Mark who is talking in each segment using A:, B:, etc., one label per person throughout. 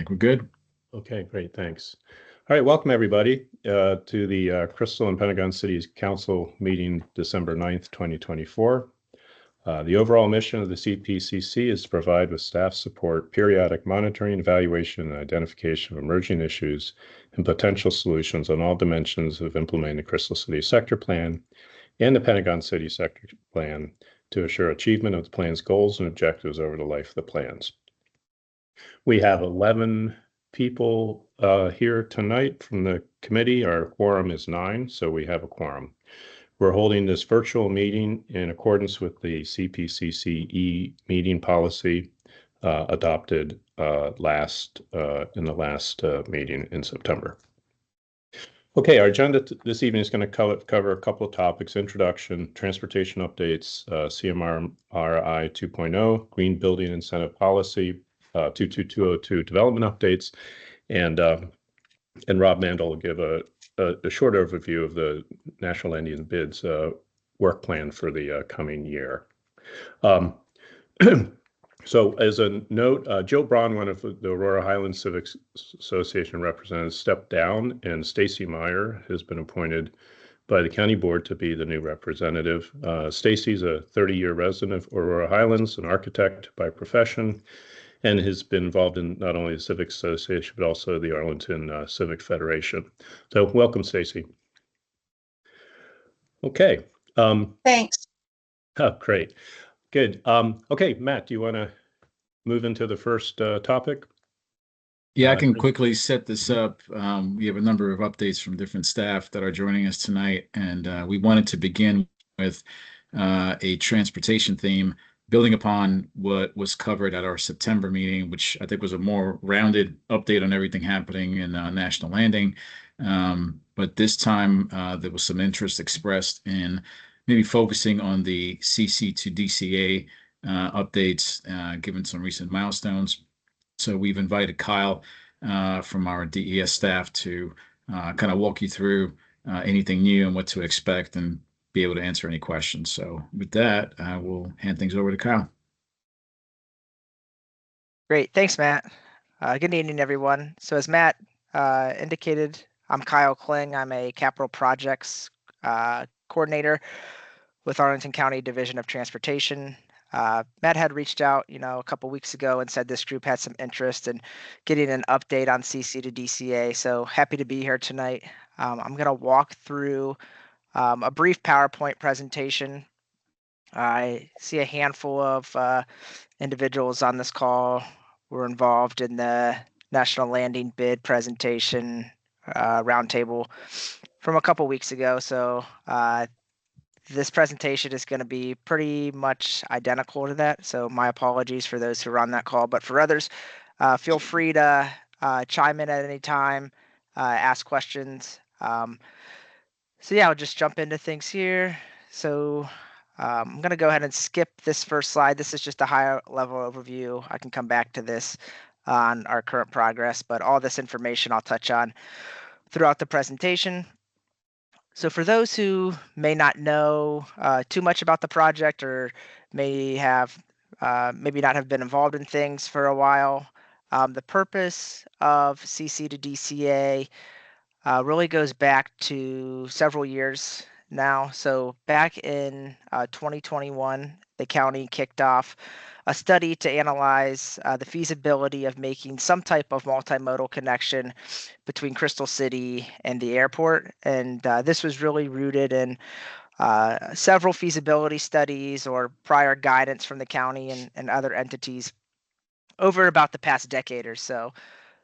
A: think we're good.
B: Okay, great, thanks. All right, welcome everybody to the Crystal and Pentagon Cities Council meeting December 9th, 2024. The overall mission of the CPCC is to provide with staff support, periodic monitoring, evaluation, and identification of emerging issues and potential solutions on all dimensions of implementing the Crystal City Sector Plan and the Pentagon City Sector Plan to assure achievement of the plan's goals and objectives over the life of the plans. We have 11 people here tonight from the committee. Our quorum is 9, so we have a quorum. We're holding this virtual meeting in accordance with the CPCC e-meeting policy adopted in the last meeting in September. Okay, our agenda this evening is going to cover a couple of topics: introduction, transportation updates, CMRI 2.0, green building incentive policy, 22202 development updates, and Rob Mandel will give a short overview of the National Land Bids work plan for the coming year. So as a note, Joe Braun, one of the Aurora Highlands Civic Association representatives, stepped down, and Stacy Meyer has been appointed by the county board to be the new representative. Stacy's a 30-year resident of Aurora Highlands, an architect by profession, and has been involved in not only the Civic Association, but also the Arlington Civic Federation. So welcome, Stacy. Okay.
C: Thanks.
B: Oh, great. Good. Okay, Matt, do you want to move into the first topic?
A: Yeah, I can quickly set this up. We have a number of updates from different staff that are joining us tonight, and we wanted to begin with a transportation theme, building upon what was covered at our September meeting, which I think was a more rounded update on everything happening in National Landing. But this time there was some interest expressed in maybe focusing on the CC to DCA updates, given some recent milestones. So we've invited Kyle from our DES staff to kind of walk you through anything new and what to expect and be able to answer any questions. So with that, I will hand things over to Kyle.
D: Great. Thanks, Matt. Good evening, everyone. So as Matt indicated, I'm Kyle Kling. I'm a capital projects coordinator with Arlington County Division of Transportation. Matt had reached out, a couple weeks ago and said this group had some interest in getting an update on CC to DCA. So happy to be here tonight. I'm going to walk through a brief PowerPoint presentation. I see a handful of individuals on this call were involved in the National Landing bid presentation roundtable from a couple weeks ago. So this presentation is going to be pretty much identical to that. So my apologies for those who are on that call, but for others, feel free to chime in at any time, ask questions. So yeah, I'll just jump into things here. So I'm going to go ahead and skip this first slide. This is just a higher level overview. I can come back to this on our current progress, but all this information I'll touch on throughout the presentation. So for those who may not know too much about the project or may have maybe not have been involved in things for a while, the purpose of CC to DCA really goes back to several years now. So back in 2021, the county kicked off a study to analyze the feasibility of making some type of multimodal connection between Crystal City and the airport. And this was really rooted in several feasibility studies or prior guidance from the county and other entities over about the past decade or so.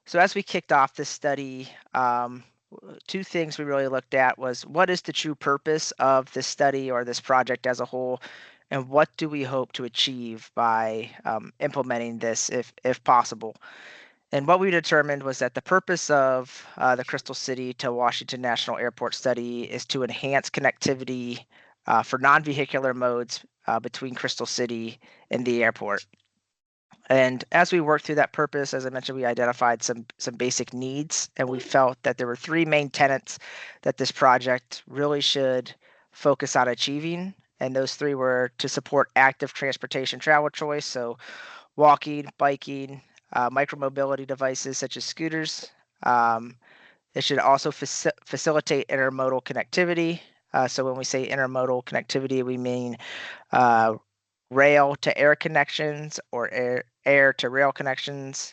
D: So as we kicked off this study, two things we really looked at was what is the true purpose of this study or this project as a whole, and what do we hope to achieve by implementing this if possible. And what we determined was that the purpose of the Crystal City to Washington National Airport study is to enhance connectivity for non-vehicular modes between Crystal City and the airport. And as we worked through that purpose, as I mentioned, we identified some basic needs, and we felt that there were three main tenets that this project really should focus on achieving. And those three were to support active transportation travel choice, so walking, biking, micromobility devices such as scooters. It should also facilitate intermodal connectivity. So when we say intermodal connectivity, we mean rail to air connections or air to rail connections,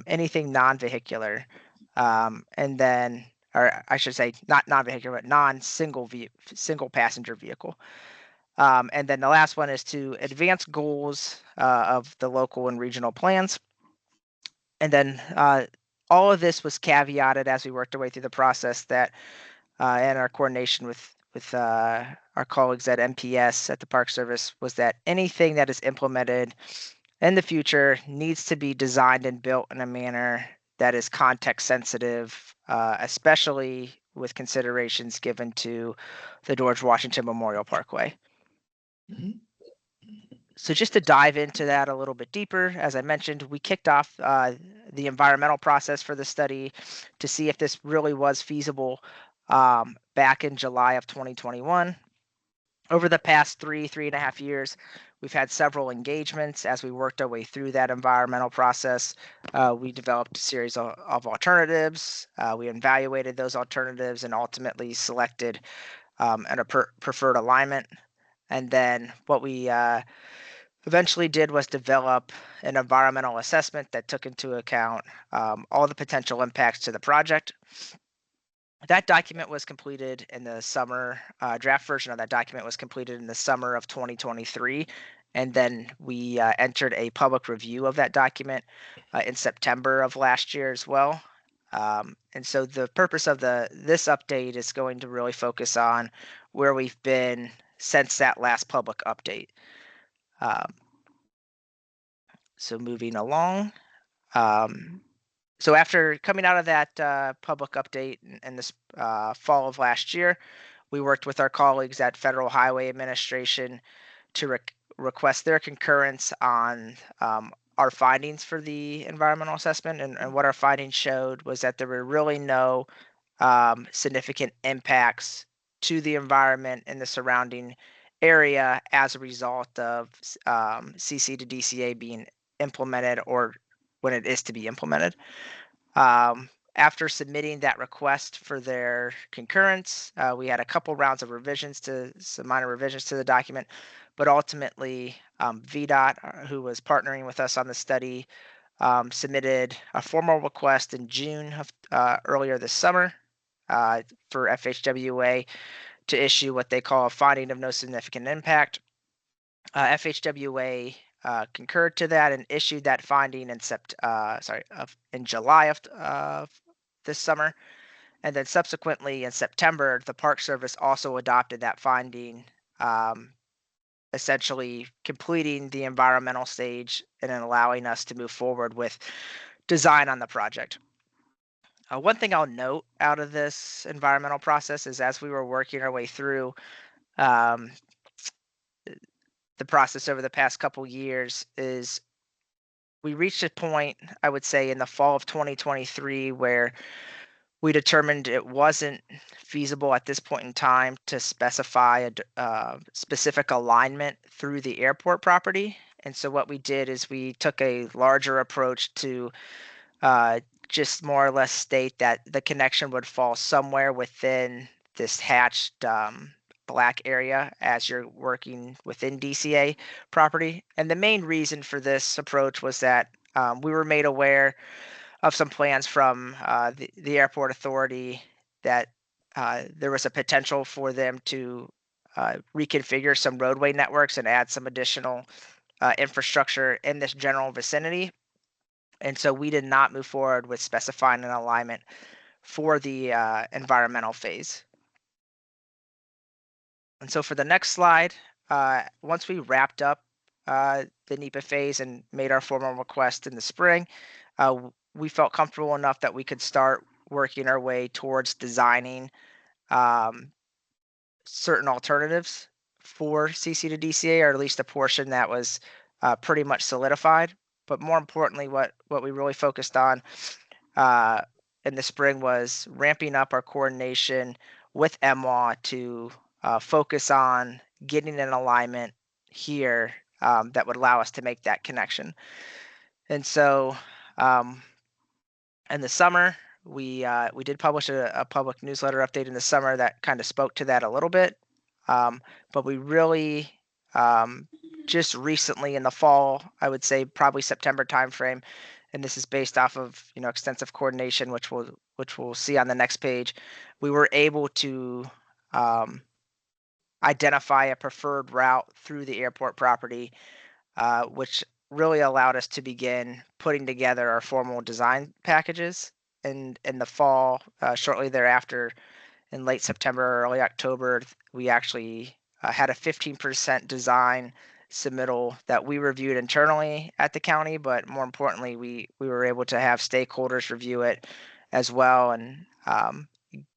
D: anything non-vehicular. And then, or I should say not non-vehicular, but single passenger vehicle. And then the last one is to advance goals of the local and regional plans. And then all of this was caveated as we worked our way through the process that and our coordination with our colleagues at MPS at the Park Service was that anything that is implemented in the future needs to be designed and built in a manner that is context sensitive, especially with considerations given to the George Washington Memorial Parkway. So just to dive into that a little bit deeper, as I mentioned, we kicked off the environmental process for the study to see if this really was feasible back in July of 2021. Over the past three and a half years, we've had several engagements as we worked our way through that environmental process. We developed a series of alternatives. We evaluated those alternatives and ultimately selected a preferred alignment. And then what we eventually did was develop an environmental assessment that took into account all the potential impacts to the project. That document was completed in the summer, draft version of that document was completed in the summer of 2023. And then we entered a public review of that document in September of last year as well. And so the purpose of this update is going to really focus on where we've been since that last public update. So moving along. So after coming out of that public update in this fall of last year, we worked with our colleagues at Federal Highway Administration to request their concurrence on our findings for the environmental assessment. And what our findings showed was that there were really no significant impacts to the environment and the surrounding area as a result of CC to DCA being implemented or when it is to be implemented. After submitting that request for their concurrence, we had a couple rounds of some minor revisions to the document, but ultimately VDOT, who was partnering with us on the study, submitted a formal request in June of earlier this summer for FHWA to issue what they call a finding of no significant impact. FHWA concurred to that and issued that finding in July of this summer, and then subsequently in September, the Park Service also adopted that finding, essentially completing the environmental stage and then allowing us to move forward with design on the project. One thing I'll note out of this environmental process is as we were working our way through the process over the past couple years is we reached a point, I would say, in the fall of 2023 where we determined it wasn't feasible at this point in time to specify a specific alignment through the airport property. And so what we did is we took a larger approach to just more or less state that the connection would fall somewhere within this hatched black area as you're working within DCA property. And the main reason for this approach was that we were made aware of some plans from the airport authority that there was a potential for them to reconfigure some roadway networks and add some additional infrastructure in this general vicinity. And so we did not move forward with specifying an alignment for the environmental phase. And so for the next slide, once we wrapped up the NEPA phase and made our formal request in the spring, we felt comfortable enough that we could start working our way towards designing certain alternatives for CC to DCA, or at least a portion that was pretty much solidified. But more importantly, what we really focused on in the spring was ramping up our coordination with MWA to focus on getting an alignment here that would allow us to make that connection. And so In the summer, we did publish a public newsletter update in the summer that kind of spoke to that a little bit, but we really just recently in the fall, I would say probably September timeframe, and this is based off of extensive coordination, which we'll see on the next page. We were able to identify a preferred route through the airport property, which really allowed us to begin putting together our formal design packages. And in the fall, shortly thereafter, in late September, early October, we actually had a 15% design submittal that we reviewed internally at the county, but more importantly, we were able to have stakeholders review it as well and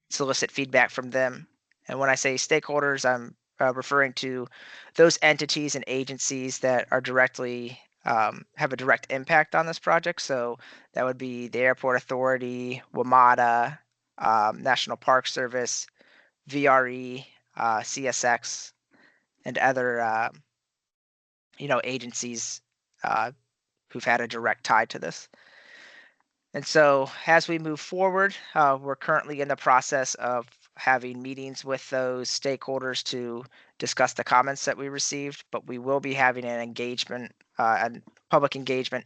D: solicit feedback from them. And when I say stakeholders, I'm referring to those entities and agencies that are directly have a direct impact on this project. So that would be the Airport Authority, WMATA, National Park Service, VRE, CSX, and other agencies who've had a direct tie to this. And so as we move forward, we're currently in the process of having meetings with those stakeholders to discuss the comments that we received, but we will be having an engagement and public engagement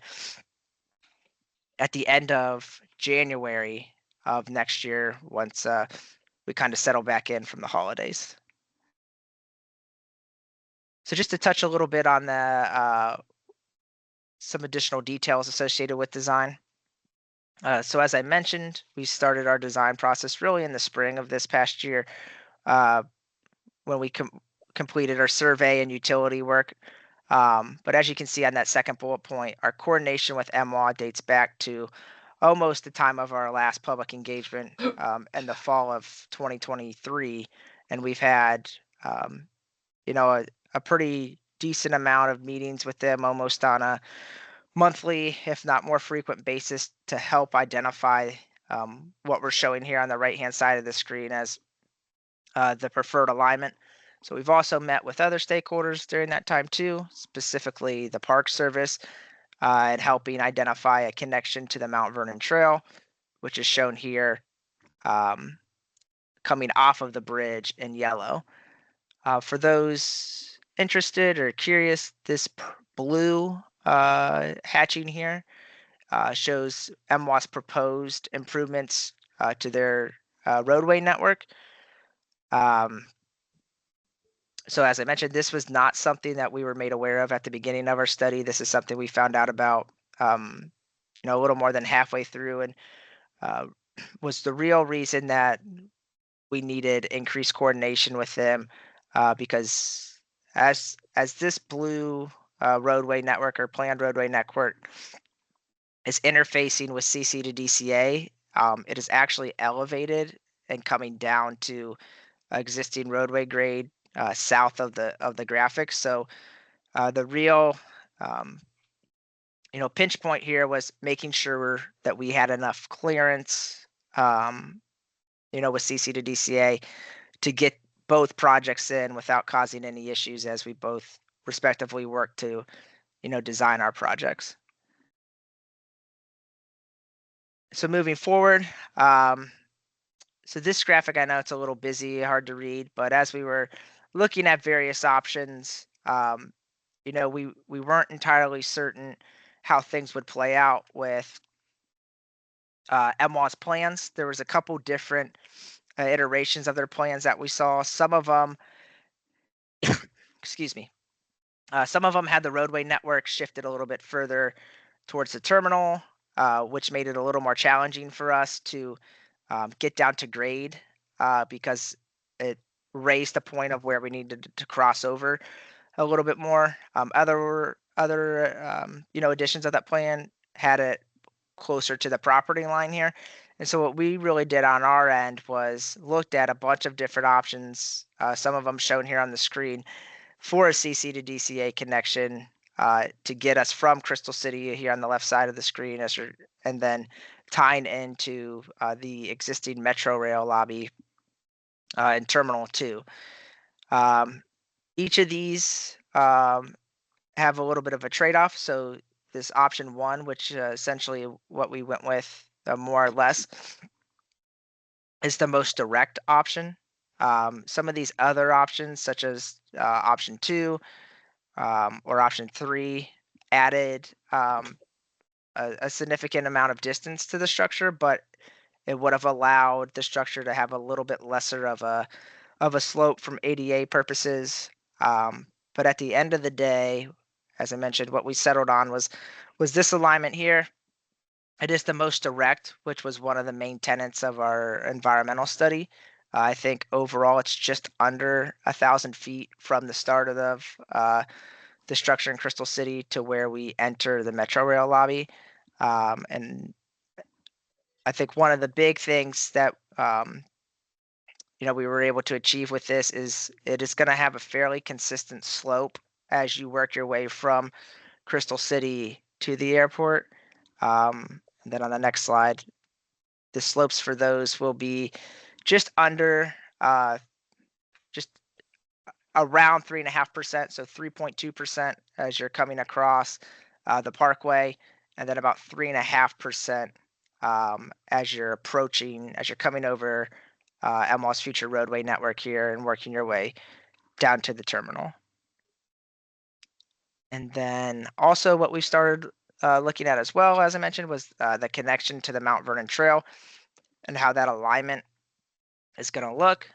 D: at the end of January of next year once we kind of settle back in from the holidays. So just to touch a little bit on the some additional details associated with design. So as I mentioned, we started our design process really in the spring of this past year when we completed our survey and utility work. But as you can see on that second bullet point, our coordination with MWA dates back to almost the time of our last public engagement in the fall of 2023. And we've had, a pretty decent amount of meetings with them almost on a monthly, if not more frequent basis to help identify what we're showing here on the right-hand side of the screen as the preferred alignment. So we've also met with other stakeholders during that time too, specifically the Park Service, and helping identify a connection to the Mount Vernon Trail, which is shown here coming off of the bridge in yellow. For those interested or curious, this blue hatching here shows MWA's proposed improvements to their roadway network. So as I mentioned, this was not something that we were made aware of at the beginning of our study. This is something we found out about, a little more than halfway through, and was the real reason that we needed increased coordination with them, because as this blue roadway network or planned roadway network is interfacing with CC to DCA, it is actually elevated and coming down to existing roadway grade south of the graphics. So the real pinch point here was making sure that we had enough clearance with CC to DCA to get both projects in without causing any issues as we both respectively work to design our projects. So moving forward, so this graphic, I know it's a little busy, hard to read, but as we were looking at various options, we weren't entirely certain how things would play out with MWA's plans. There was a couple different iterations of their plans that we saw. Some of them, excuse me, some of them had the roadway network shifted a little bit further towards the terminal, which made it a little more challenging for us to get down to grade because it raised the point of where we needed to cross over a little bit more. Other additions of that plan had it closer to the property line here. And so what we really did on our end was looked at a bunch of different options, some of them shown here on the screen, for a CC to DCA connection to get us from Crystal City here on the left side of the screen, and then tying into the existing Metro Rail lobby in Terminal 2. Each of these have a little bit of a trade-off. So this option 1, which essentially what we went with more or less is the most direct option. Some of these other options, such as option 2 or option 3, added a significant amount of distance to the structure, but it would have allowed the structure to have a little bit lesser of a slope from ADA purposes. But at the end of the day, as I mentioned, what we settled on was this alignment here. It is the most direct, which was one of the main tenets of our environmental study. I think overall it's just under 1,000 feet from the start of the structure in Crystal City to where we enter the Metro Rail lobby. And I think one of the big things that we were able to achieve with this is it is going to have a fairly consistent slope as you work your way from Crystal City to the airport. And then on the next slide, the slopes for those will be just under, just around 3.5%, so 3.2% as you're coming across the parkway, and then about 3.5% as you're coming over MWA's future roadway network here and working your way down to the terminal. And then also what we started looking at as well, as I mentioned, was the connection to the Mount Vernon Trail and how that alignment is going to look.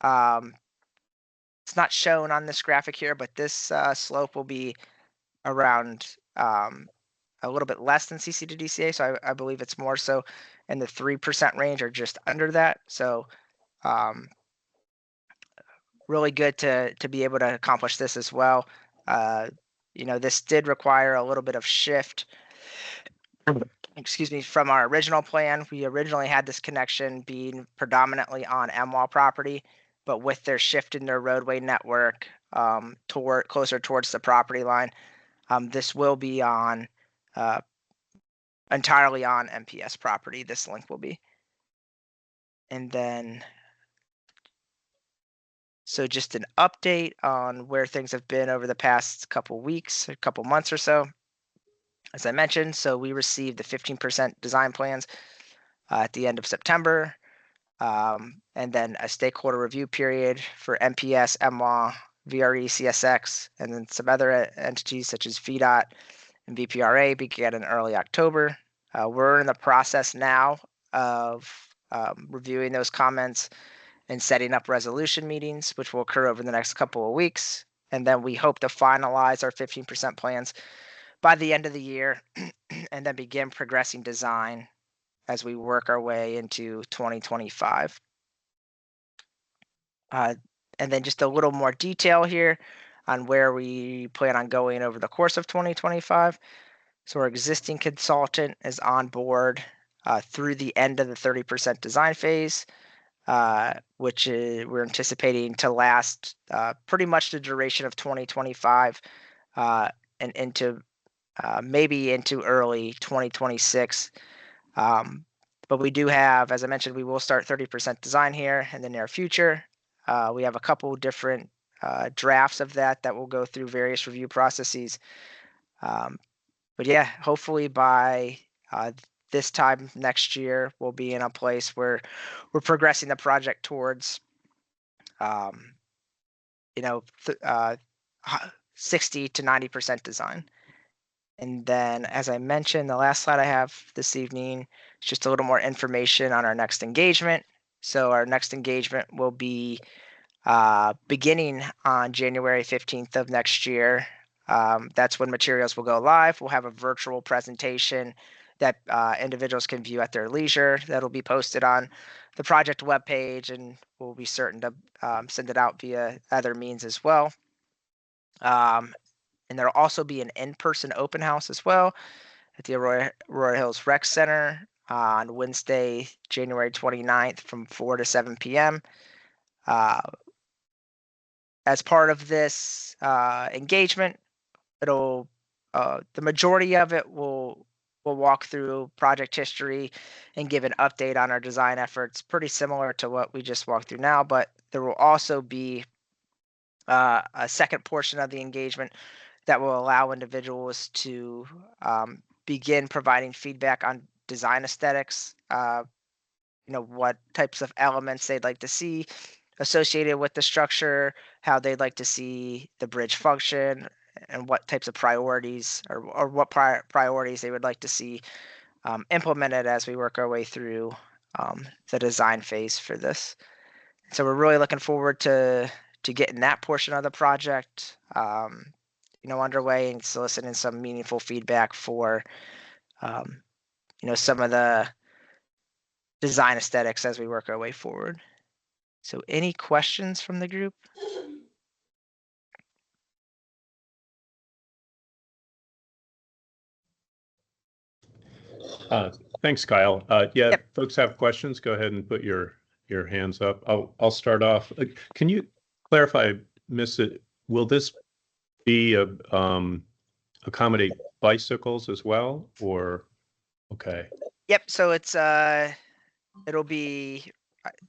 D: It's not shown on this graphic here, but this slope will be around a little bit less than CC to DCA. So I believe it's more so in the 3% range or just under that. So really good to be able to accomplish this as well. This did require a little bit of shift, from our original plan. We originally had this connection being predominantly on MWA property, but with their shift in their roadway network closer towards the property line, this will be on entirely on MPS property. This link will be. And then, so just an update on where things have been over the past couple weeks, a couple months or so. As I mentioned, so we received the 15% design plans at the end of September, and then a stakeholder review period for MPS, MWA, VRE, CSX, and then some other entities such as VDOT and VPRA began in early October. We're in the process now of reviewing those comments and setting up resolution meetings, which will occur over the next couple of weeks. And then we hope to finalize our 15% plans by the end of the year and then begin progressing design as we work our way into 2025. And then just a little more detail here on where we plan on going over the course of 2025. So our existing consultant is on board through the end of the 30% design phase, which we're anticipating to last pretty much the duration of 2025 and into maybe into early 2026. But we do have, as I mentioned, we will start 30% design here in the near future. We have a couple different drafts of that will go through various review processes. But yeah, hopefully by this time next year, we'll be in a place where we're progressing the project towards, 60 to 90% design. And then, as I mentioned, the last slide I have this evening is just a little more information on our next engagement. So our next engagement will be beginning on January 15th of next year. That's when materials will go live. We'll have a virtual presentation that individuals can view at their leisure. That'll be posted on the project webpage, and we'll be certain to send it out via other means as well. And there'll also be an in-person open house as well at the Aurora Hills Rec Center on Wednesday, January 29th from 4 to 7 p.m. As part of this engagement, the majority of it will walk through project history and give an update on our design efforts, pretty similar to what we just walked through now, but there will also be a second portion of the engagement that will allow individuals to begin providing feedback on design aesthetics, what types of elements they'd like to see associated with the structure, how they'd like to see the bridge function, and what types of priorities or what priorities they would like to see implemented as we work our way through the design phase for this. So we're really looking forward to getting that portion of the project underway and soliciting some meaningful feedback for some of the design aesthetics as we work our way forward. So any questions from the group?
B: Thanks, Kyle. Yeah,
D: Yep.
B: folks have questions, go ahead and put your hands up. I'll start off. Can you clarify, Miss, will this be accommodate bicycles as well, or? Okay.
D: Yep. So it's it'll be,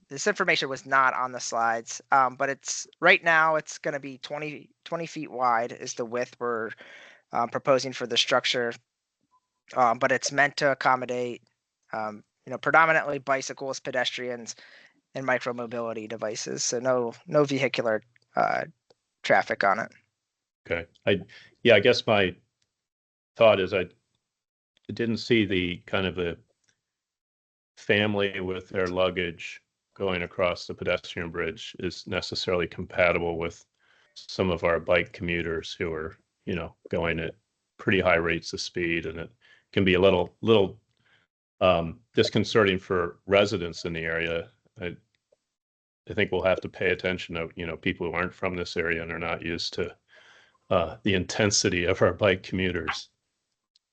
D: this information was not on the slides, but it's right now it's going to be 20 feet wide is the width we're proposing for the structure. But it's meant to accommodate, predominantly bicycles, pedestrians, and micromobility devices. So no vehicular traffic on it.
B: Okay. I guess my thought is I didn't see the kind of a family with their luggage going across the pedestrian bridge is necessarily compatible with some of our bike commuters who are, going at pretty high rates of speed, and it can be a little disconcerting for residents in the area. I think we'll have to pay attention to, people who aren't from this area and are not used to the intensity of our bike commuters.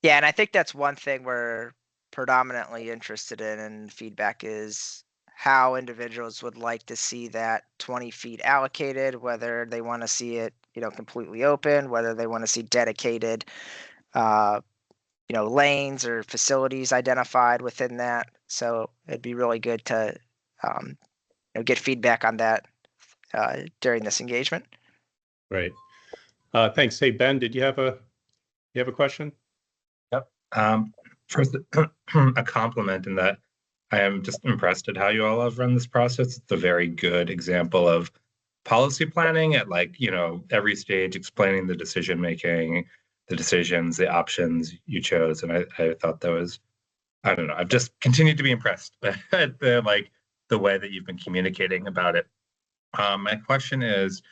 D: Yeah, and I think that's one thing we're predominantly interested in, and feedback is how individuals would like to see that 20 feet allocated, whether they want to see it, completely open, whether they want to see dedicated lanes or facilities identified within that. So it'd be really good to get feedback on that during this engagement.
B: Right. Thanks. Hey, Ben, did you have a question?
C: Yep. First, a compliment in that I am just impressed at how you all have run this process. It's a very good example of policy planning at every stage, explaining the decision making, the decisions, the options you chose. And I thought that was, I don't know, I've just continued to be impressed at the way that you've been communicating about it. My question is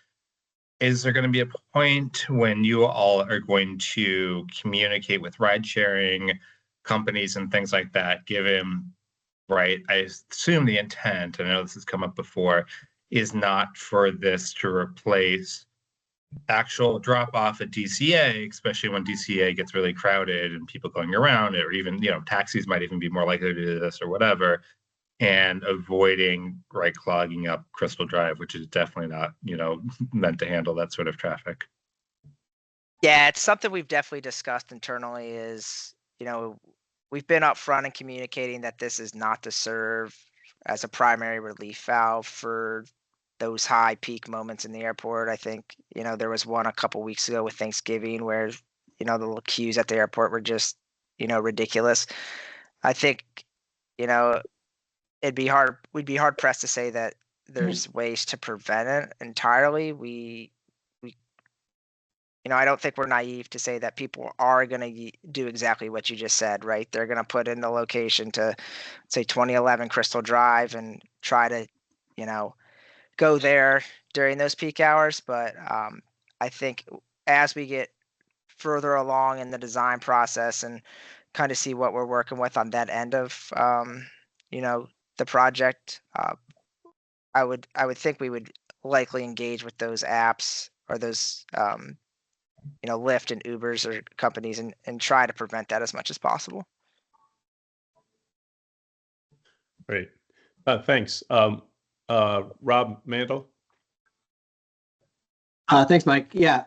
C: there going to be a point when you all are going to communicate with ride sharing companies and things like that, given, right, I assume the intent, I know this has come up before, is not for this to replace actual drop off at DCA, especially when DCA gets really crowded and people going around, or even, taxis might even be more likely to do this or whatever, and avoiding clogging up Crystal Drive, which is definitely not, meant to handle that sort of traffic.
D: Yeah, it's something we've definitely discussed internally is, we've been upfront in communicating that this is not to serve as a primary relief valve for those high peak moments in the airport. I think, there was one a couple weeks ago with Thanksgiving where, the little queues at the airport were just, ridiculous. I think, we'd be hard pressed to say that there's ways to prevent it entirely. We I don't think we're naive to say that people are going to do exactly what you just said, right? They're going to put in the location to say 2011 Crystal Drive and try to, go there during those peak hours. But I think as we get further along in the design process and kind of see what we're working with on that end of, the project, I would think we would likely engage with those apps or those, Lyft and Ubers or companies and try to prevent that as much as possible.
B: Great. Thanks. Rob Mandel.
E: Thanks, Mike. Yeah,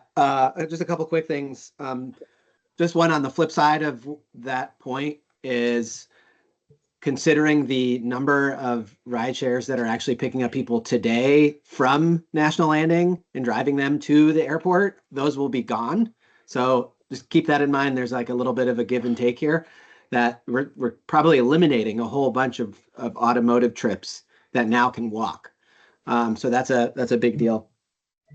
E: just a couple quick things. Just one on the flip side of that point is considering the number of ride shares that are actually picking up people today from National Landing and driving them to the airport, those will be gone. So just keep that in mind. There's like a little bit of a give and take here, that we're probably eliminating a whole bunch of automotive trips that now can walk. So that's a big deal.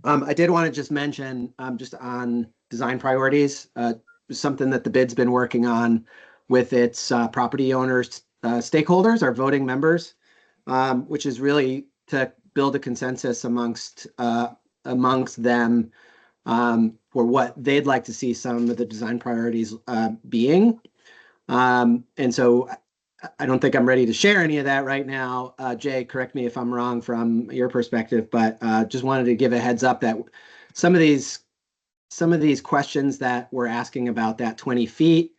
E: I did want to just mention, just on design priorities, something that the bid's been working on with its property owners, stakeholders, our voting members, which is really to build a consensus amongst them, for what they'd like to see some of the design priorities being. And so I don't think I'm ready to share any of that right now. Jay, correct me if I'm wrong from your perspective, but just wanted to give a heads up that some of these questions that we're asking about that 20 feet,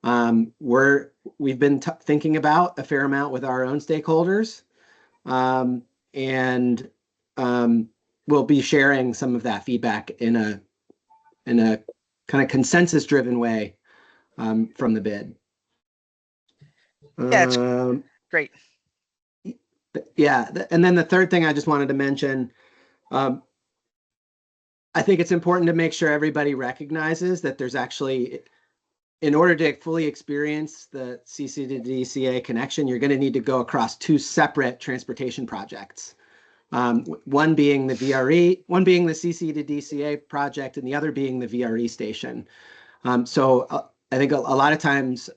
E: we've been thinking about a fair amount with our own stakeholders, and we'll be sharing some of that feedback in a kind of consensus driven way from the bid.
D: Yeah, it's great.
E: Yeah, and then the third thing I just wanted to mention, I think it's important to make sure everybody recognizes that there's actually, in order to fully experience the CC to DCA connection, you're going to need to go across two separate transportation projects. One being the VRE, one being the CC to DCA project, and the other being the VRE station. So I think a lot of times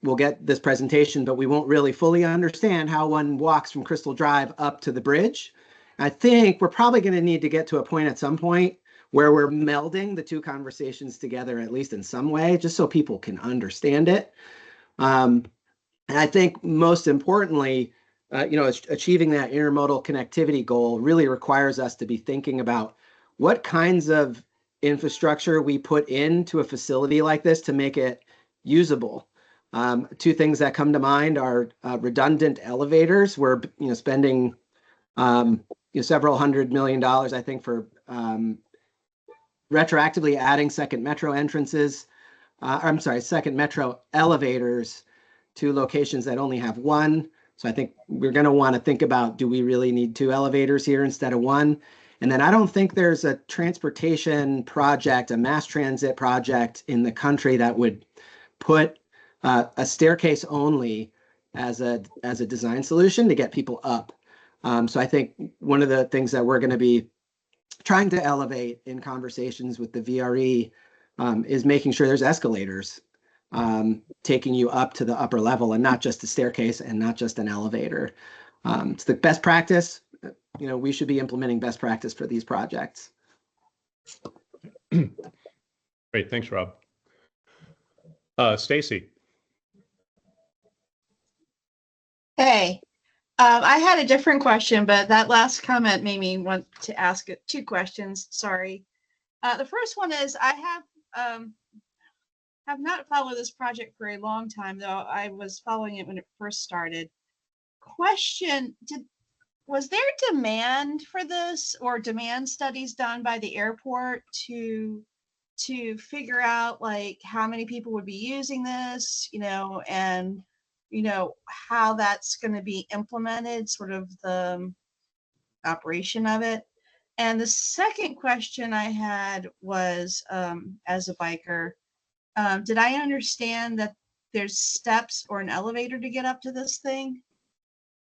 E: we'll get this presentation, but we won't really fully understand how one walks from Crystal Drive up to the bridge. I think we're probably going to need to get to a point at some point where we're melding the two conversations together, at least in some way, just so people can understand it. And I think most importantly, achieving that intermodal connectivity goal really requires us to be thinking about what kinds of infrastructure we put into a facility like this to make it usable. Two things that come to mind are redundant elevators. We're spending several $100 million, I think, for retroactively adding second metro elevators to locations that only have one. So I think we're going to want to think about, do we really need two elevators here instead of one? And then I don't think there's a transportation project, a mass transit project in the country that would put a staircase only as a design solution to get people up. So I think one of the things that we're going to be trying to elevate in conversations with the VRE is making sure there's escalators taking you up to the upper level, and not just a staircase and not just an elevator. It's the best practice. We should be implementing best practice for these projects.
B: Great, thanks, Rob. Stacy.
F: Hey, I had a different question, but that last comment made me want to ask two questions. Sorry. The first one is, I have not followed this project for a long time, though I was following it when it first started. Question, was there demand for this, or demand studies done by the airport to figure out like how many people would be using this, and how that's going to be implemented, sort of the operation of it? And the second question I had was, as a biker, did I understand that there's steps or an elevator to get up to this thing?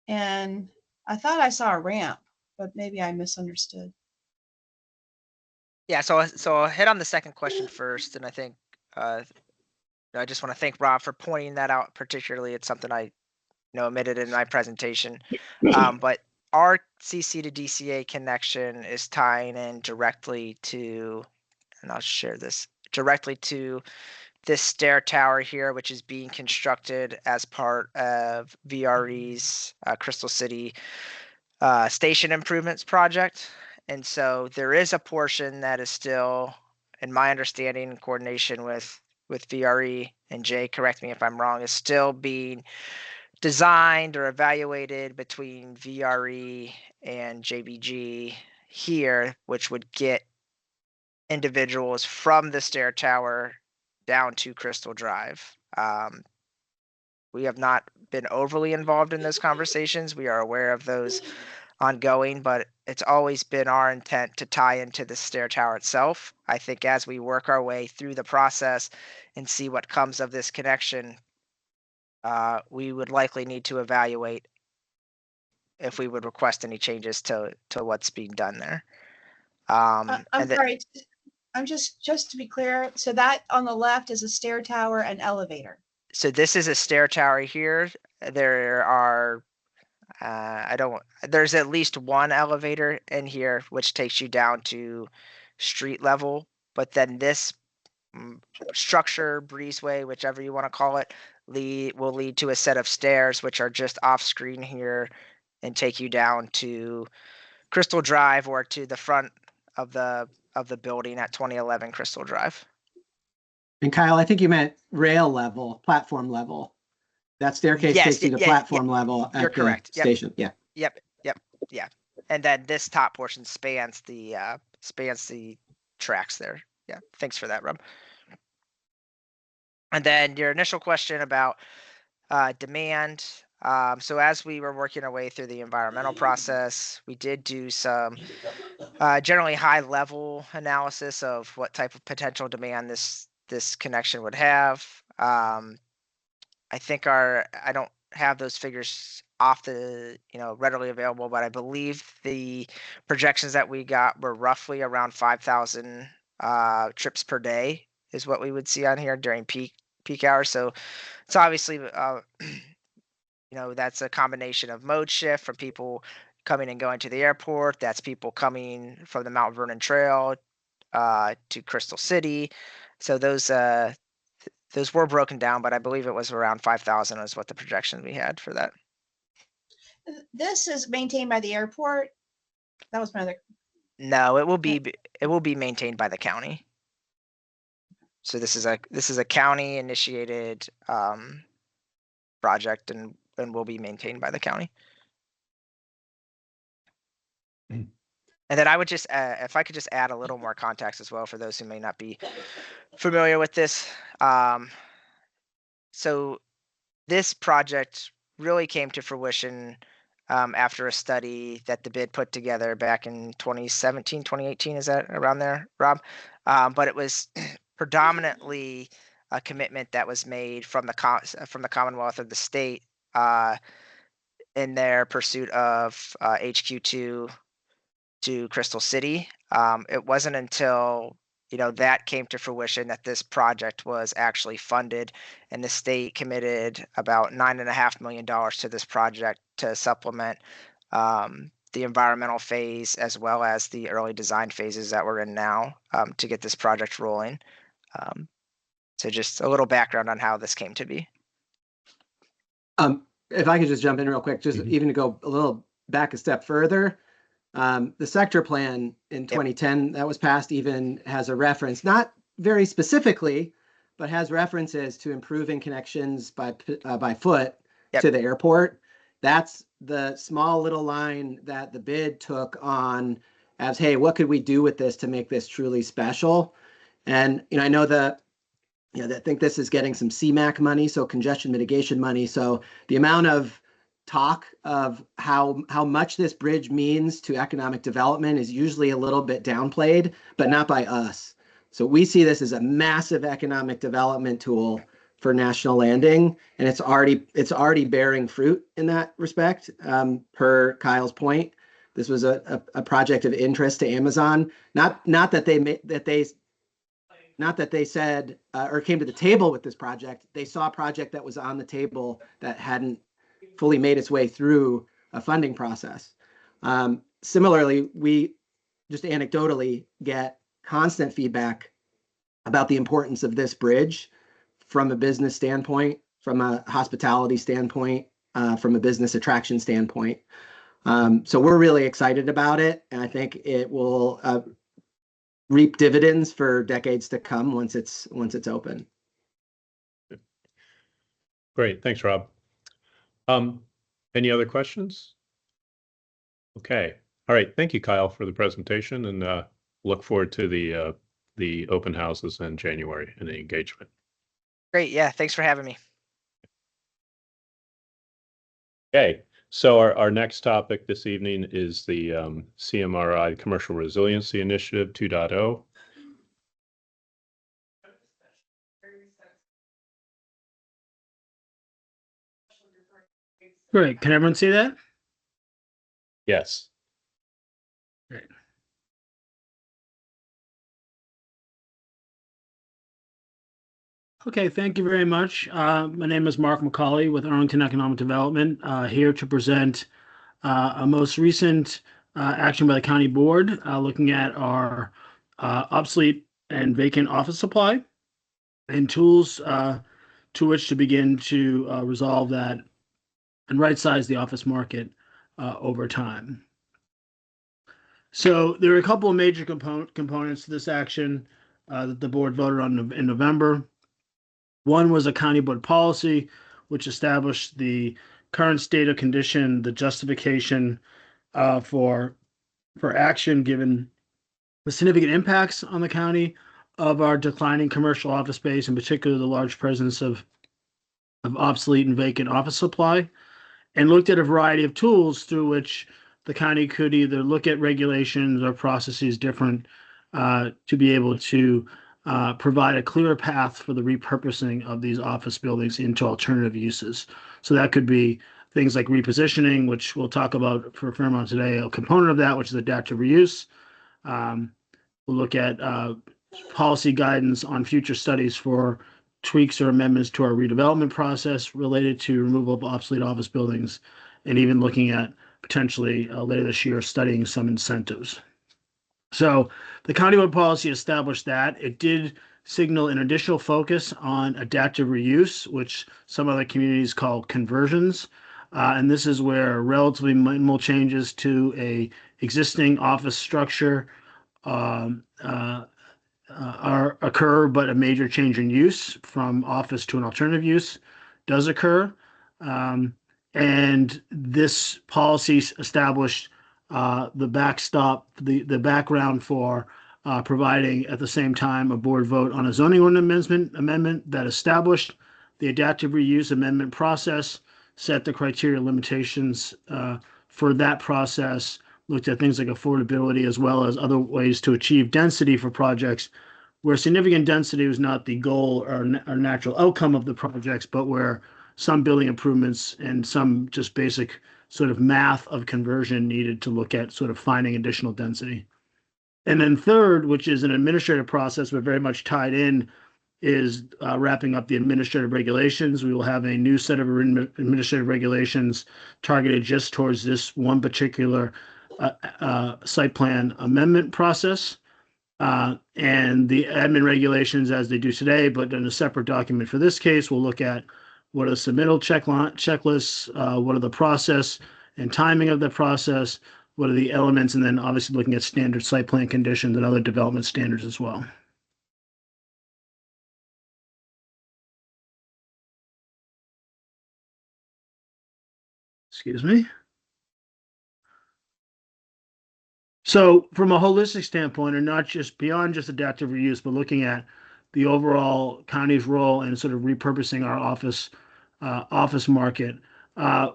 F: And I thought I saw a ramp, but maybe I misunderstood.
D: Yeah, so I'll hit on the second question first, and I think I just want to thank Rob for pointing that out. Particularly, it's something I omitted in my presentation. But our CC to DCA connection is tying in directly to, and I'll share this, directly to this stair tower here, which is being constructed as part of VRE's Crystal City station improvements project. And so there is a portion that is still, in my understanding, in coordination with VRE, and Jay, correct me if I'm wrong, is still being designed or evaluated between VRE and JBG here, which would get individuals from the stair tower down to Crystal Drive. We have not been overly involved in those conversations. We are aware of those ongoing, but it's always been our intent to tie into the stair tower itself. I think as we work our way through the process and see what comes of this connection, we would likely need to evaluate if we would request any changes to what's being done there.
F: I'm
D: and then-
F: sorry. I'm just to be clear. So that on the left is a stair tower and elevator.
D: So this is a stair tower here. There are, there's at least one elevator in here, which takes you down to street level. But then this structure, breezeway, whichever you want to call it, will lead to a set of stairs, which are just off screen here and take you down to Crystal Drive or to the front of the building at 2011 Crystal Drive.
E: And Kyle, I think you meant rail level, platform level. That staircase
D: Yes,
E: takes you to
D: yeah,
E: platform level at
D: You're
E: the
D: correct. Yep.
E: station. Yeah.
D: Yep. And then this top portion spans the tracks there. Yeah. Thanks for that, Rob. And then your initial question about demand. So as we were working our way through the environmental process, we did do some generally high level analysis of what type of potential demand this connection would have. I think I don't have those figures off the, readily available, but I believe the projections that we got were roughly around 5,000 trips per day is what we would see on here during peak hours. So it's obviously, that's a combination of mode shift from people coming and going to the airport. That's people coming from the Mount Vernon Trail to Crystal City. So those were broken down, but I believe it was around 5,000 is what the projection we had for that.
F: This is maintained by the airport. That was my other.
D: No, it will be maintained by the county. So this is a county initiated project and will be maintained by the county. And then I would just, if I could just add a little more context as well for those who may not be familiar with this. So this project really came to fruition after a study that the bid put together back in 2017, 2018. Is that around there, Rob? But it was predominantly a commitment that was made from the Commonwealth of the state in their pursuit of HQ2 to Crystal City. It wasn't until that came to fruition that this project was actually funded, and the state committed about $9.5 million to this project to supplement the environmental phase as well as the early design phases that we're in now to get this project rolling. So just a little background on how this came to be.
E: If I could just jump in real quick, just even to go a little back a step further. The sector plan in 2010 that was passed even has a reference, not very specifically, but has references to improving connections by foot to the airport. That's the small little line that the bid took on as, hey, what could we do with this to make this truly special? And I know I think this is getting some CMAQ money, so congestion mitigation money. So the amount of talk of how much this bridge means to economic development is usually a little bit downplayed, but not by us. So we see this as a massive economic development tool for National Landing, and it's already bearing fruit in that respect. Per Kyle's point, this was a project of interest to Amazon. Not that they said or came to the table with this project. They saw a project that was on the table that hadn't fully made its way through a funding process. Similarly, we just anecdotally get constant feedback about the importance of this bridge from a business standpoint, from a hospitality standpoint, from a business attraction standpoint. So we're really excited about it, and I think it will reap dividends for decades to come once it's open.
B: Great, thanks, Rob. Any other questions? Okay, all right. Thank you, Kyle, for the presentation, and look forward to the open houses in January and the engagement.
D: Great, yeah. Thanks for having me.
B: Okay, So our next topic this evening is the CMRI Commercial Resiliency Initiative 2.0.
G: Great. Can everyone see that?
B: Yes.
G: Great. Okay, thank you very much. My name is Mark McCauley with Arlington Economic Development, here to present a most recent action by the county board looking at our obsolete and vacant office supply and tools to which to begin to resolve that and right-size the office market over time. So there are a couple of major components to this action that the board voted on in November. One was a county board policy, which established the current state of condition, the justification for action given the significant impacts on the county of our declining commercial office space, in particular the large presence of obsolete and vacant office supply, and looked at a variety of tools through which the county could either look at regulations or processes different to be able to provide a clearer path for the repurposing of these office buildings into alternative uses. So that could be things like repositioning, which we'll talk about for a fair amount today, a component of that, which is adaptive reuse. We'll look at policy guidance on future studies for tweaks or amendments to our redevelopment process related to removal of obsolete office buildings, and even looking at potentially later this year studying some incentives. So the countywide policy established that. It did signal an additional focus on adaptive reuse, which some other communities call conversions. And this is where relatively minimal changes to a existing office structure occur, but a major change in use from office to an alternative use does occur. And this policy established the backstop, the background for providing at the same time a board vote on a zoning ordinance amendment that established the adaptive reuse amendment process, set the criteria limitations for that process, looked at things like affordability as well as other ways to achieve density for projects where significant density was not the goal or natural outcome of the projects, but where some building improvements and some just basic sort of math of conversion needed to look at sort of finding additional density. And then third, which is an administrative process, but very much tied in, is wrapping up the administrative regulations. We will have a new set of administrative regulations targeted just towards this one particular site plan amendment process. And the admin regulations as they do today, but in a separate document for this case, we'll look at what are the submittal checklists, what are the process and timing of the process, what are the elements, and then obviously looking at standard site plan conditions and other development standards as well. Excuse me. So from a holistic standpoint, and not just beyond just adaptive reuse, but looking at the overall county's role in sort of repurposing our office market,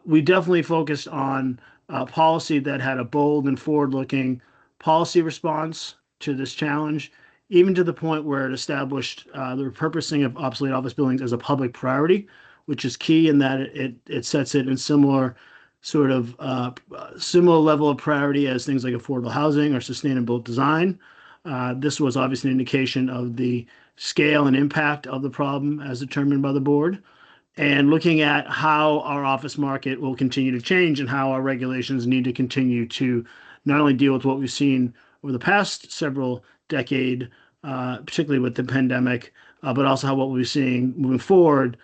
G: we definitely focused on policy that had a bold and forward-looking policy response to this challenge, even to the point where it established the repurposing of obsolete office buildings as a public priority, which is key in that it sets it in similar level of priority as things like affordable housing or sustainable design. This was obviously an indication of the scale and impact of the problem as determined by the board, and looking at how our office market will continue to change and how our regulations need to continue to not only deal with what we've seen over the past several decades, particularly with the pandemic, but also how what we're seeing moving forward.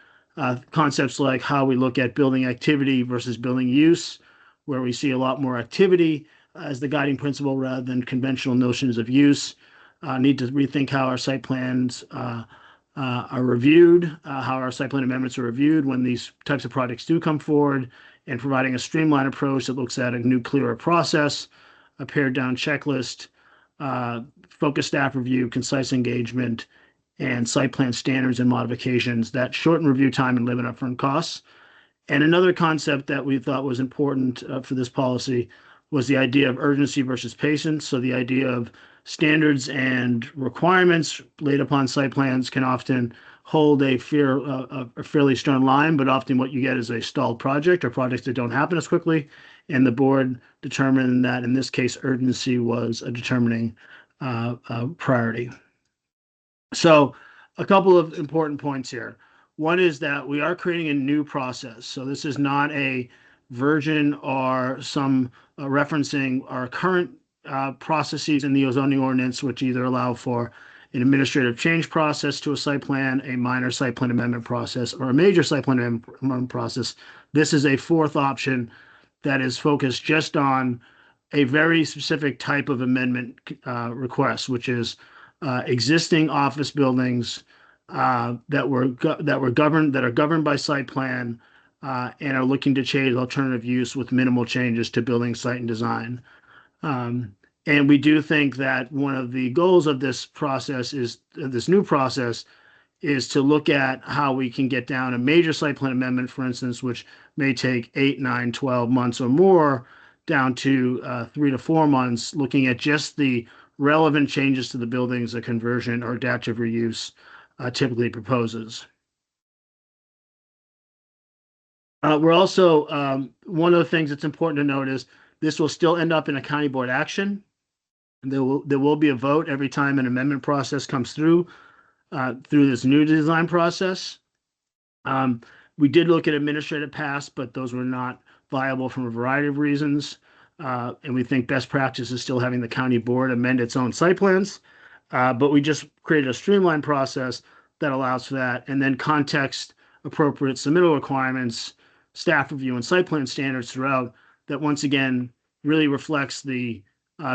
G: Concepts like how we look at building activity versus building use, where we see a lot more activity as the guiding principle rather than conventional notions of use. Need to rethink how our site plans are reviewed, how our site plan amendments are reviewed when these types of projects do come forward, and providing a streamlined approach that looks at a new, clearer process, a pared down checklist, focused staff review, concise engagement, and site plan standards and modifications that shorten review time and limit upfront costs. And another concept that we thought was important for this policy was the idea of urgency versus patience. So the idea of standards and requirements laid upon site plans can often hold a fairly stern line, but often what you get is a stalled project or projects that don't happen as quickly. And the board determined that in this case, urgency was a determining priority. So a couple of important points here. One is that we are creating a new process. So this is not a version or some referencing our current processes in the zoning ordinance, which either allow for an administrative change process to a site plan, a minor site plan amendment process, or a major site plan amendment process. This is a fourth option that is focused just on a very specific type of amendment request, which is existing office buildings that are governed by site plan and are looking to change alternative use with minimal changes to building site and design. And we do think that one of the goals of this process is this new process is to look at how we can get down a major site plan amendment, for instance, which may take 8, 9, 12 months or more, down to 3 to 4 months, looking at just the relevant changes to the buildings a conversion or adaptive reuse typically proposes. We're also, one of the things that's important to note is this will still end up in a county board action. There will be a vote every time an amendment process comes through this new design process. We did look at administrative paths, but those were not viable from a variety of reasons. And we think best practice is still having the county board amend its own site plans. But we just created a streamlined process that allows for that. And then context appropriate submittal requirements, staff review, and site plan standards throughout that once again really reflects the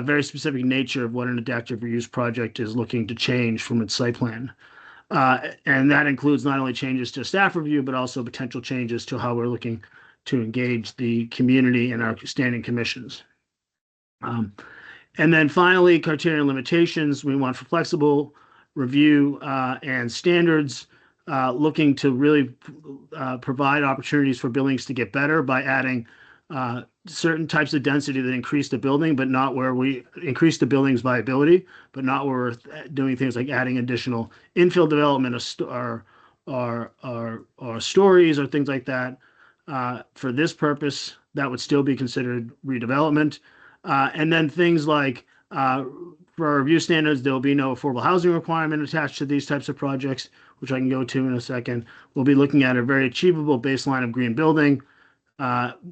G: very specific nature of what an adaptive reuse project is looking to change from its site plan. And that includes not only changes to staff review, but also potential changes to how we're looking to engage the community and our standing commissions. And then finally, criteria and limitations. We want for flexible review and standards, looking to really provide opportunities for buildings to get better by adding certain types of density that increase the building, but not where we increase the building's viability, but not where we're doing things like adding additional infill development or stories or things like that. For this purpose, that would still be considered redevelopment. And then things like for our review standards, there will be no affordable housing requirement attached to these types of projects, which I can go to in a second. We'll be looking at a very achievable baseline of green building.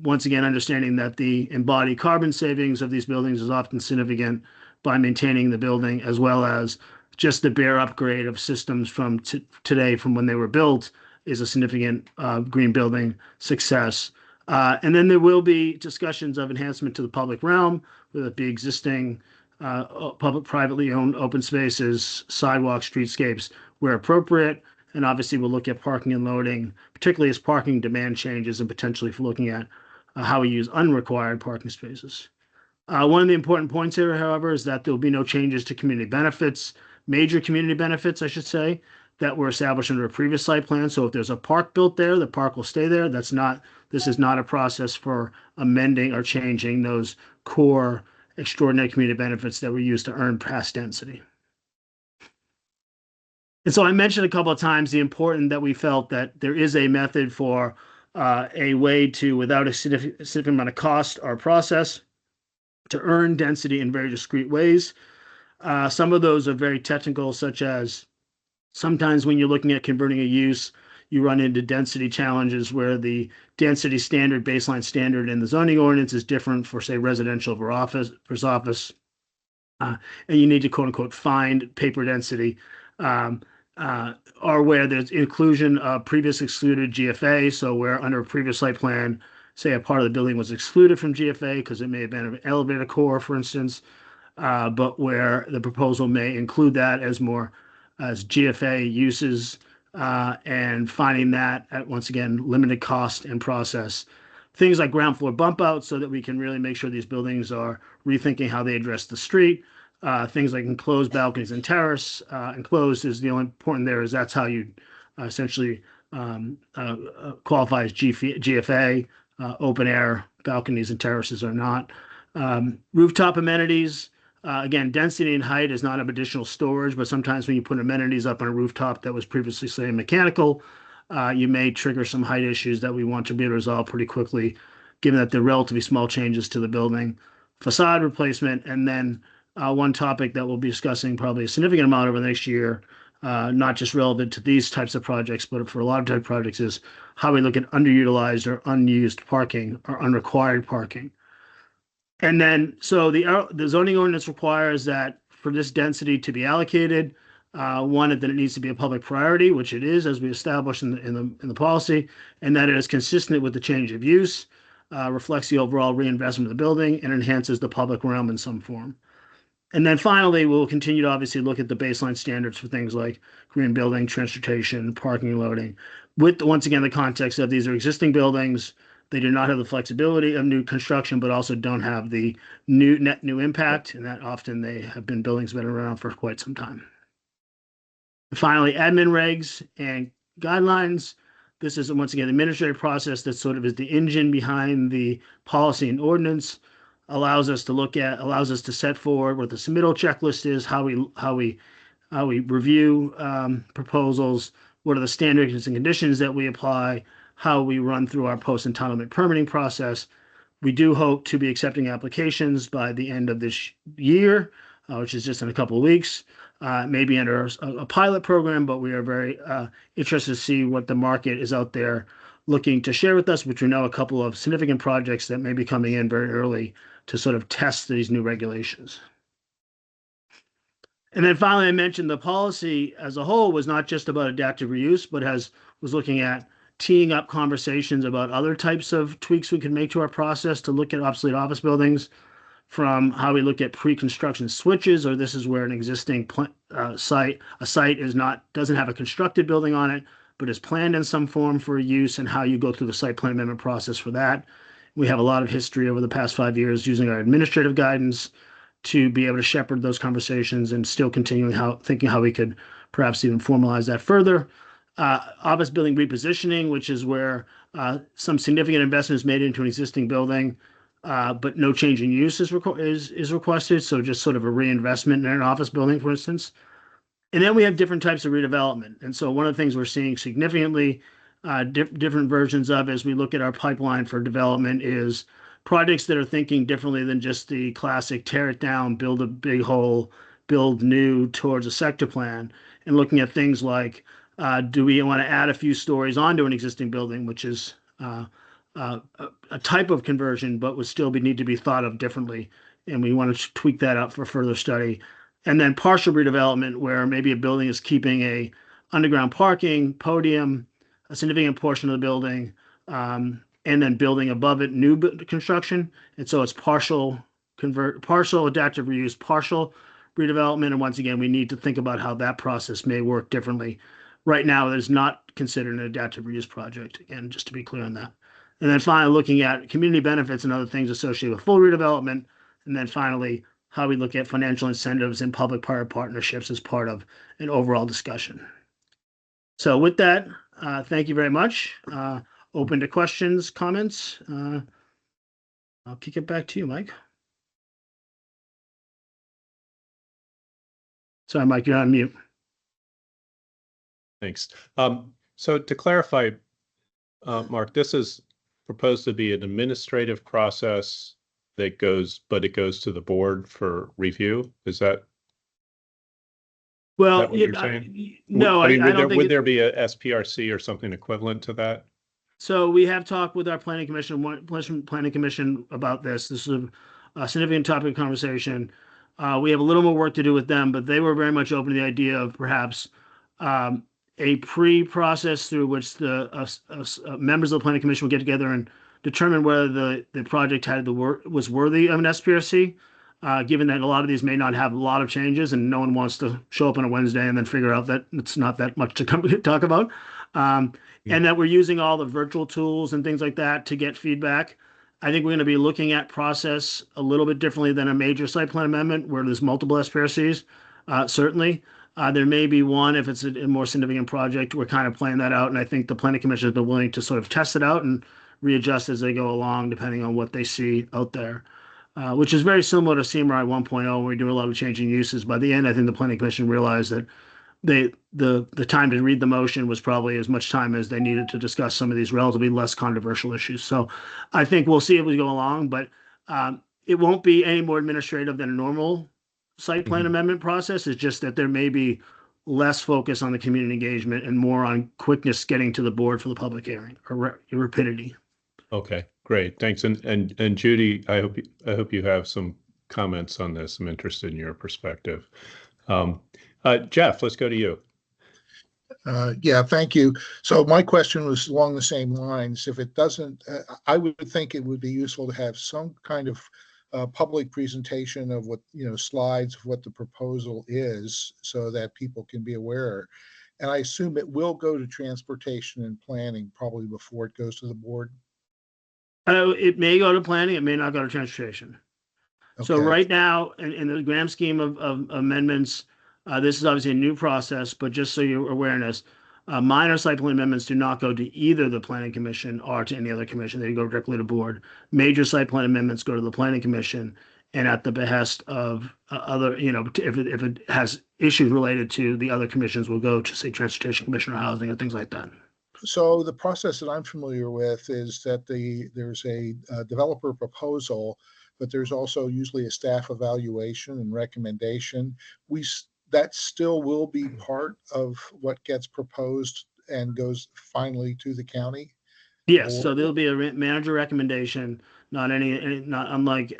G: Once again, understanding that the embodied carbon savings of these buildings is often significant by maintaining the building, as well as just the bare upgrade of systems from today from when they were built is a significant green building success. And then there will be discussions of enhancement to the public realm, whether it be existing public, privately owned open spaces, sidewalks, streetscapes, where appropriate. And obviously, we'll look at parking and loading, particularly as parking demand changes and potentially for looking at how we use unrequired parking spaces. One of the important points here, however, is that there will be no changes to community benefits, major community benefits, I should say, that were established under a previous site plan. So if there's a park built there, the park will stay there. This is not a process for amending or changing those core extraordinary community benefits that were used to earn past density. And so I mentioned a couple of times the important that we felt that there is a method for a way to, without a significant amount of cost or process, to earn density in very discrete ways. Some of those are very technical, such as sometimes when you're looking at converting a use, you run into density challenges where the density standard, baseline standard in the zoning ordinance is different for, say, residential versus office. And you need to, quote unquote, find paper density. Or where there's inclusion of previous excluded GFA. So where under a previous site plan, say a part of the building was excluded from GFA because it may have been an elevator core, for instance, but where the proposal may include that as GFA uses and finding that at, once again, limited cost and process. Things like ground floor bump outs so that we can really make sure these buildings are rethinking how they address the street. Things like enclosed balconies and terrace. Enclosed is the only important there is that's how you essentially qualify as GFA, open air balconies and terraces are not. Rooftop amenities, again, density and height is not of additional storage, but sometimes when you put amenities up on a rooftop that was previously, say, mechanical, you may trigger some height issues that we want to be able to resolve pretty quickly, given that they're relatively small changes to the building. Facade replacement, and then one topic that we'll be discussing probably a significant amount over the next year, not just relevant to these types of projects, but for a lot of type of projects, is how we look at underutilized or unused parking or unrequired parking. And then, so the zoning ordinance requires that for this density to be allocated, one, that it needs to be a public priority, which it is, as we established in the policy, and that it is consistent with the change of use, reflects the overall reinvestment of the building, and enhances the public realm in some form. And then finally, we'll continue to obviously look at the baseline standards for things like green building, transportation, parking, and loading, with, once again, the context of these are existing buildings. They do not have the flexibility of new construction, but also don't have the net new impact, and that often they have been buildings that have been around for quite some time. And finally, admin regs and guidelines. This is, once again, the administrative process that sort of is the engine behind the policy and ordinance. Allows us to set forward what the submittal checklist is, how we review proposals, what are the standards and conditions that we apply, how we run through our post-entitlement permitting process. We do hope to be accepting applications by the end of this year, which is just in a couple of weeks, maybe under a pilot program, but we are very interested to see what the market is out there looking to share with us, which we know a couple of significant projects that may be coming in very early to sort of test these new regulations. And then finally, I mentioned the policy as a whole was not just about adaptive reuse, but was looking at teeing up conversations about other types of tweaks we can make to our process to look at obsolete office buildings, from how we look at pre-construction switches, or this is where an existing site doesn't have a constructed building on it, but is planned in some form for use, and how you go through the site plan amendment process for that. We have a lot of history over the past 5 years using our administrative guidance to be able to shepherd those conversations, and still continuing thinking how we could perhaps even formalize that further. Office building repositioning, which is where some significant investment is made into an existing building, but no change in use is requested. So just sort of a reinvestment in an office building, for instance. And then we have different types of redevelopment. And so one of the things we're seeing significantly different versions of as we look at our pipeline for development is projects that are thinking differently than just the classic tear it down, build a big hole, build new towards a sector plan, and looking at things like, do we want to add a few stories onto an existing building, which is a type of conversion, but would still need to be thought of differently. And we want to tweak that out for further study. And then partial redevelopment, where maybe a building is keeping a underground parking, podium, a significant portion of the building, and then building above it new construction. And so it's partial adaptive reuse, partial redevelopment. And once again, we need to think about how that process may work differently. Right now, it is not considered an adaptive reuse project, again, just to be clear on that. And then finally, looking at community benefits and other things associated with full redevelopment. And then finally, how we look at financial incentives and public-private partnerships as part of an overall discussion. So with that, thank you very much. Open to questions, comments. I'll kick it back to you, Mike. Sorry, Mike, you're on mute.
B: Thanks. So to clarify, Mark, this is proposed to be an administrative process that goes to the board for review. Is that?
G: Well,
B: what you're saying?
G: No, I don't think
B: would there be a SPRC or something equivalent to that?
G: So we have talked with our planning commission about this. This is a significant topic of conversation. We have a little more work to do with them, but they were very much open to the idea of perhaps a pre-process through which the members of the planning commission would get together and determine whether the project was worthy of an SPRC. Given that a lot of these may not have a lot of changes, and no one wants to show up on a Wednesday and then figure out that it's not that much to talk about, and that we're using all the virtual tools and things like that to get feedback. I think we're going to be looking at process a little bit differently than a major site plan amendment where there's multiple SPRCs, certainly. There may be one if it's a more significant project. We're kind of playing that out, and I think the planning commission has been willing to sort of test it out and readjust as they go along, depending on what they see out there, which is very similar to CMRI 1.0, when we do a lot of changing uses. By the end, I think the planning commission realized that the time to read the motion was probably as much time as they needed to discuss some of these relatively less controversial issues. So I think we'll see as we go along, but it won't be any more administrative than a normal site plan amendment process. It's just that there may be less focus on the community engagement and more on quickness getting to the board for the public hearing, or rapidity.
B: Okay, great, thanks. And Judy, I hope you have some comments on this. I'm interested in your perspective. Jeff, let's go to you.
H: Yeah, thank you. So my question was along the same lines. If it doesn't, I would think it would be useful to have some kind of public presentation of what, slides of what the proposal is, so that people can be aware. And I assume it will go to transportation and planning probably before it goes to the board.
G: It may go to planning, it may not go to transportation.
H: Okay.
G: So right now, in the grand scheme of amendments, this is obviously a new process, but just so you're awareness, minor site plan amendments do not go to either the planning commission or to any other commission. They go directly to board. Major site plan amendments go to the planning commission, and at the behest of other, if it has issues related to the other commissions, will go to, say, transportation commission or housing or things like that.
H: So the process that I'm familiar with is that there's a developer proposal, but there's also usually a staff evaluation and recommendation. That still will be part of what gets proposed and goes finally to the county.
G: Yes, so there'll be a manager recommendation, not unlike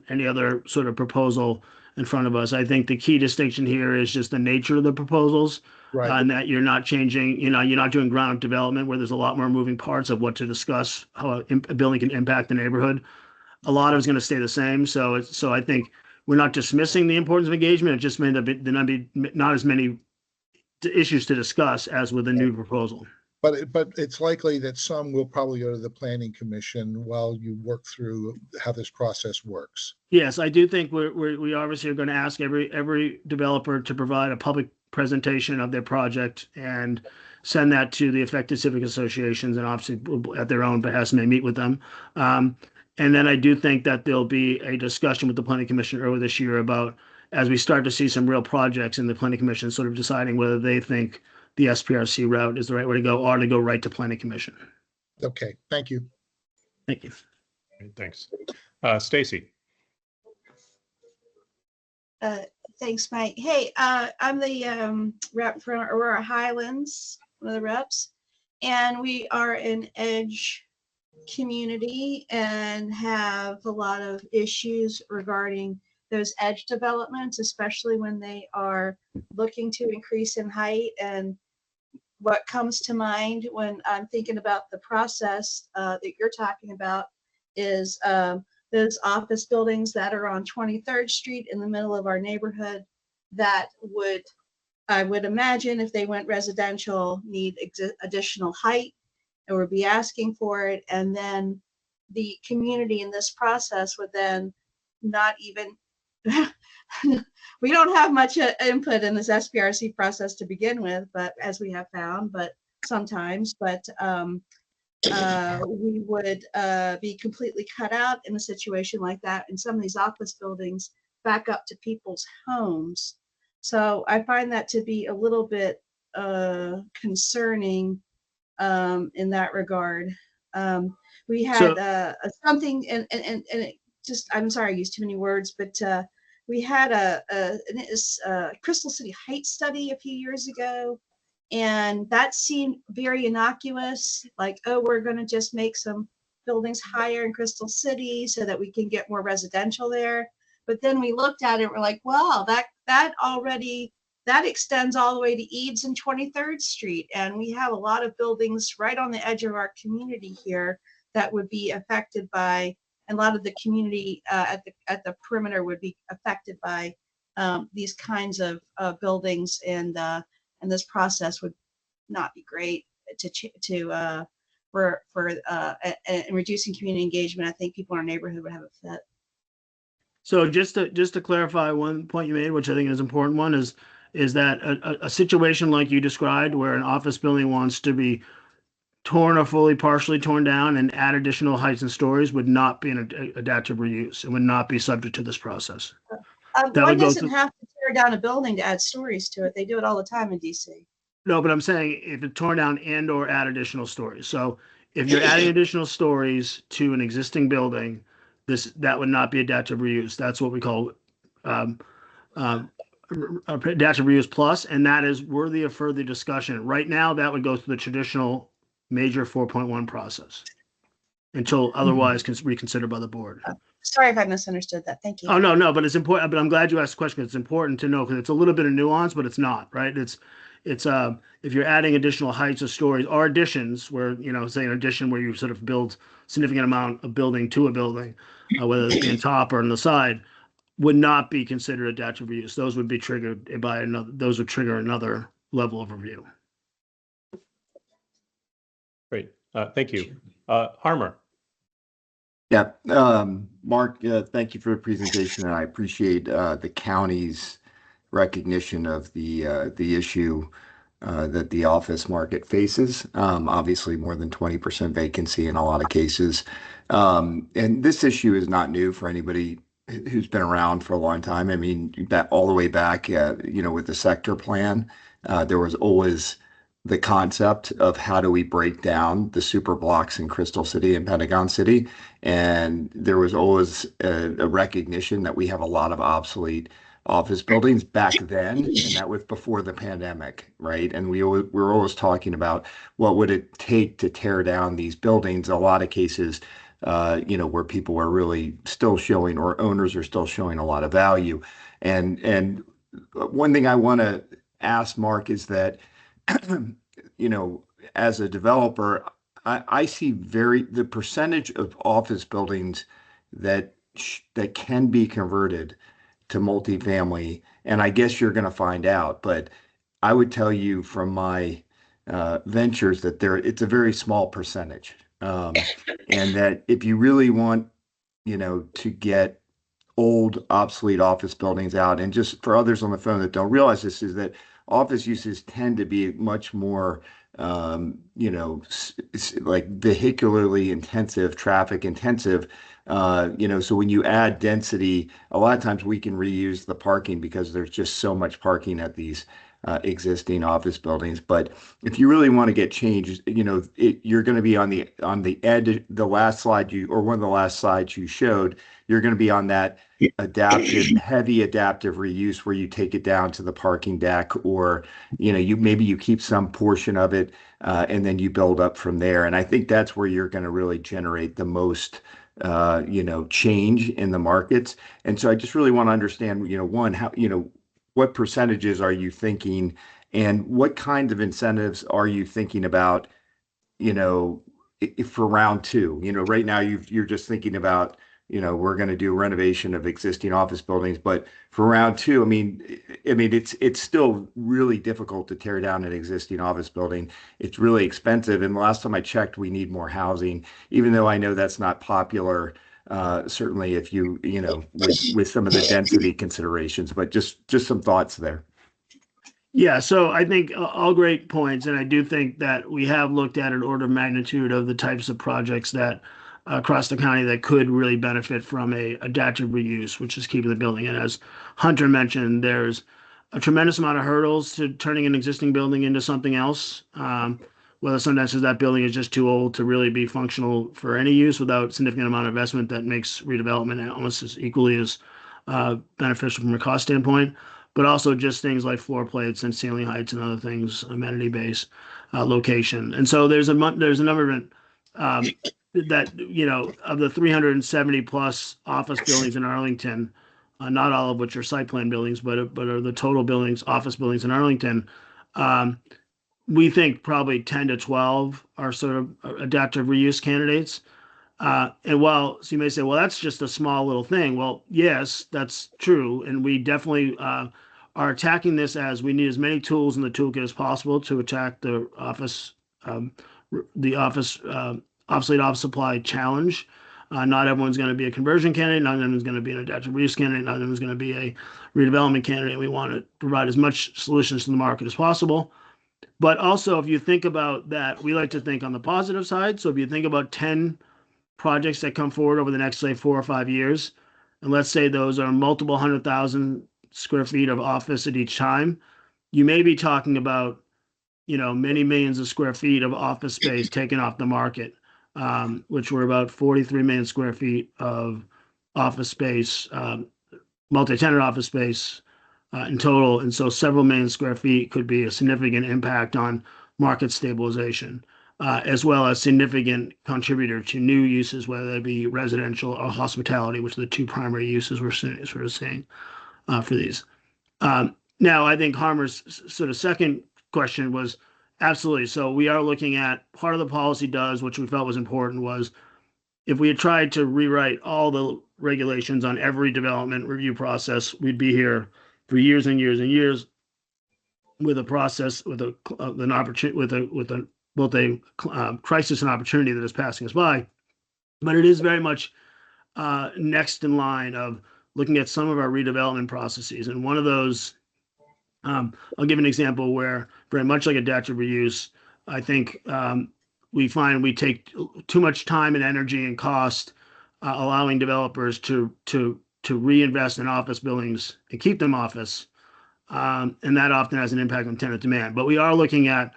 G: any other sort of proposal in front of us. I think the key distinction here is just the nature of the proposals,
H: right?
G: And that you're not changing, you're not doing ground development where there's a lot more moving parts of what to discuss, how a building can impact the neighborhood. A lot of it's going to stay the same. So I think we're not dismissing the importance of engagement. It just may be not as many issues to discuss as with the new proposal.
H: But it's likely that some will probably go to the planning commission while you work through how this process works.
G: Yes, I do think we obviously are going to ask every developer to provide a public presentation of their project and send that to the affected civic associations, and obviously at their own behest may meet with them. And then I do think that there'll be a discussion with the planning commission early this year about, as we start to see some real projects in the planning commission, sort of deciding whether they think the SPRC route is the right way to go, or to go right to planning commission.
H: Okay, thank you.
G: Thank you.
B: Thanks. Stacy.
F: Thanks, Mike. Hey, I'm the rep for Aurora Highlands, one of the reps, and we are an edge community and have a lot of issues regarding those edge developments, especially when they are looking to increase in height. And what comes to mind when I'm thinking about the process that you're talking about is those office buildings that are on 23rd Street in the middle of our neighborhood that would, I would imagine, if they went residential, need additional height, and would be asking for it. And then the community in this process would then not even, we don't have much input in this SPRC process to begin with, but as we have found, but sometimes, but we would be completely cut out in a situation like that. And some of these office buildings back up to people's homes. So I find that to be a little bit concerning in that regard. We had something, and it just, I'm sorry I used too many words, but we had a Crystal City Heights study a few years ago, and that seemed very innocuous, like, oh, we're going to just make some buildings higher in Crystal City so that we can get more residential there. But then we looked at it, we're like, wow, that already, that extends all the way to Eads and 23rd Street. And we have a lot of buildings right on the edge of our community here that would be affected by, and a lot of the community at the perimeter would be affected by these kinds of buildings. And this process would not be great for reducing community engagement. I think people in our neighborhood would have a fit.
G: So just to clarify one point you made, which I think is an important one, is is that a situation like you described, where an office building wants to be torn or fully, partially torn down and add additional heights and stories, would not be an adaptive reuse and would not be subject to this process. That
F: One
G: would go
F: doesn't
G: through.
F: have to tear down a building to add stories to it. They do it all the time in DC.
G: No, but I'm saying if it's torn down and or add additional stories. So if you're adding additional stories to an existing building, that would not be adaptive reuse. That's what we call adaptive reuse plus, and that is worthy of further discussion. Right now, that would go through the traditional major 4.1 process until otherwise reconsidered by the board.
F: Sorry if I misunderstood that. Thank you.
G: Oh, no, but it's important. But I'm glad you asked the question. It's important to know because it's a little bit of nuance, but it's not, right? It's if you're adding additional heights of stories or additions where, say an addition where you sort of build significant amount of building to a building, whether it's on top or on the side, would not be considered adaptive reuse. Those would be triggered by those would trigger another level of review.
B: Great. Thank you. Harmer.
I: Yeah, Mark, thank you for the presentation, and I appreciate the county's recognition of the issue that the office market faces. Obviously, more than 20% vacancy in a lot of cases, and this issue is not new for anybody who's been around for a long time. I mean, all the way back, with the sector plan, there was always the concept of how do we break down the super blocks in Crystal City and Pentagon City. And there was always a recognition that we have a lot of obsolete office buildings back then, and that was before the pandemic, right? And we're always talking about what would it take to tear down these buildings. A lot of cases, where people are really still showing, or owners are still showing a lot of value. And one thing I want to ask Mark is that, as a developer, I see the percentage of office buildings that can be converted to multifamily, and I guess you're going to find out, but I would tell you from my ventures that it's a very small percentage, and that if you really want, to get old, obsolete office buildings out, and just for others on the phone that don't realize this, is that office uses tend to be much more, like vehicularly intensive, traffic intensive. So when you add density, a lot of times we can reuse the parking because there's just so much parking at these existing office buildings. But if you really want to get change, you're going to be on the edge. The last slide one of the last slides you showed, you're going to be on that heavy adaptive reuse where you take it down to the parking deck, or you keep some portion of it and then you build up from there. And I think that's where you're going to really generate the most change in the markets. And so I just really want to understand, one, how, what percentages are you thinking, and what kind of incentives are you thinking about, for round two? Right now you're just thinking about, we're going to do renovation of existing office buildings, but for round two, I mean, it's still really difficult to tear down an existing office building. It's really expensive, and the last time I checked, we need more housing. Even though I know that's not popular, certainly if with some of the density considerations, but just some thoughts there.
G: Yeah, so I think all great points, and I do think that we have looked at an order of magnitude of the types of projects that across the county that could really benefit from a adaptive reuse, which is keeping the building. And as Hunter mentioned, there's a tremendous amount of hurdles to turning an existing building into something else. Whether sometimes that building is just too old to really be functional for any use without significant amount of investment that makes redevelopment almost as equally as beneficial from a cost standpoint, but also just things like floor plates and ceiling heights and other things, amenity base, location. And so there's a number of that, of the 370 plus office buildings in Arlington, not all of which are site plan buildings, but are the total buildings, office buildings in Arlington. We think probably 10 to 12 are sort of adaptive reuse candidates. So you may say, well, that's just a small little thing. Well, yes, that's true. And we definitely are attacking this as we need as many tools in the toolkit as possible to attack the obsolete office supply challenge. Not everyone's going to be a conversion candidate. Not everyone's going to be an adaptive reuse candidate. Not everyone's going to be a redevelopment candidate. We want to provide as much solutions to the market as possible. But also, if you think about that, we like to think on the positive side. So if you think about 10 projects that come forward over the next, say, 4 or 5 years, and let's say those are multiple 100,000 square feet of office at each time, you may be talking about, many millions of square feet of office space taken off the market, which were about 43 million square feet of office space, multi-tenant office space in total. And so several million square feet could be a significant impact on market stabilization, as well as significant contributor to new uses, whether they be residential or hospitality, which are the two primary uses we're seeing for these. Now, I think Harmer's sort of second question was absolutely. So we are looking at part of the policy which we felt was important, was if we had tried to rewrite all the regulations on every development review process, we'd be here for years and years and years with a process, with an opportunity, with both a crisis and opportunity that is passing us by. But it is very much next in line of looking at some of our redevelopment processes. And one of those, I'll give an example where, very much like adaptive reuse, I think we find we take too much time and energy and cost allowing developers to reinvest in office buildings and keep them office. And that often has an impact on tenant demand. But we are looking at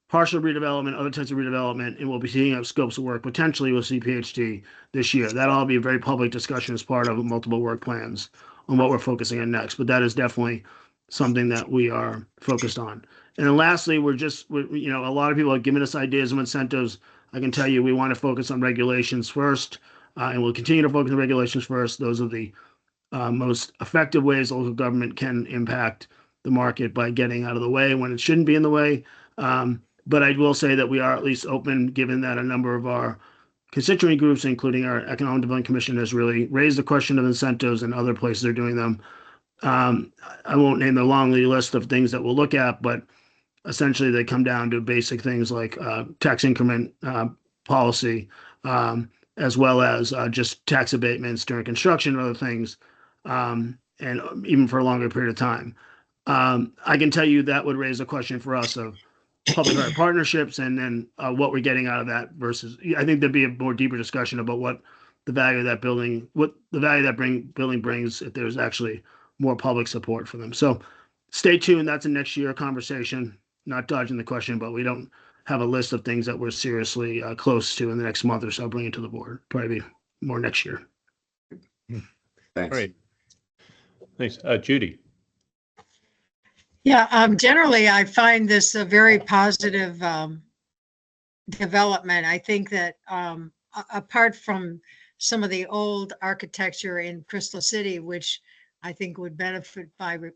G: partial redevelopment, other types of redevelopment, and we'll be seeing scopes of work potentially with CPHD this year. That'll all be a very public discussion as part of multiple work plans on what we're focusing on next. But that is definitely something that we are focused on. And then lastly, a lot of people have given us ideas and incentives. I can tell you we want to focus on regulations first, and we'll continue to focus on regulations first. Those are the most effective ways local government can impact the market, by getting out of the way when it shouldn't be in the way. But I will say that we are at least open, given that a number of our constituent groups, including our Economic Development Commission, has really raised the question of incentives, and other places are doing them. I won't name the long list of things that we'll look at, but essentially they come down to basic things like tax increment policy, as well as just tax abatements during construction and other things, and even for a longer period of time. I can tell you that would raise a question for us of public-private partnerships, and then what we're getting out of that versus, I think there'd be a more deeper discussion about what the value of that building, building brings if there's actually more public support for them. So stay tuned. That's a next year conversation, not dodging the question, but we don't have a list of things that we're seriously close to in the next month or so bringing to the board. Probably be more next year.
I: Thanks.
B: Great. Thanks. Judy.
J: Yeah, generally, I find this a very positive development. I think that apart from some of the old architecture in Crystal City, which I think would benefit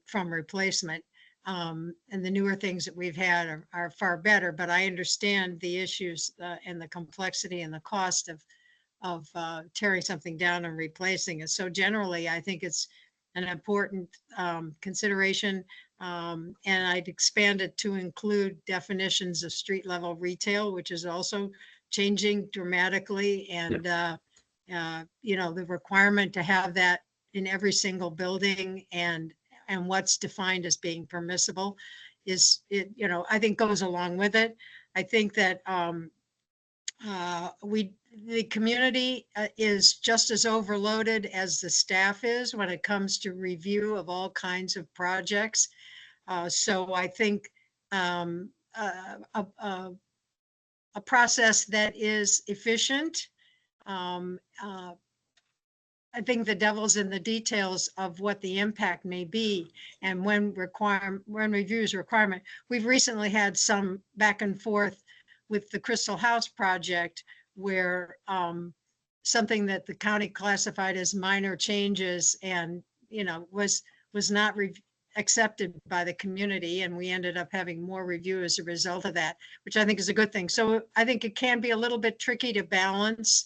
J: from replacement, and the newer things that we've had are far better. But I understand the issues and the complexity and the cost of tearing something down and replacing it. So generally, I think it's an important consideration. And I'd expand it to include definitions of street level retail, which is also changing dramatically. And, the requirement to have that in every single building and what's defined as being permissible I think goes along with it. I think that the community is just as overloaded as the staff is when it comes to review of all kinds of projects. So I think a process that is efficient. I think the devil's in the details of what the impact may be and when review is a requirement. We've recently had some back and forth with the Crystal House project where something that the county classified as minor changes and was not accepted by the community, and we ended up having more review as a result of that, which I think is a good thing. So I think it can be a little bit tricky to balance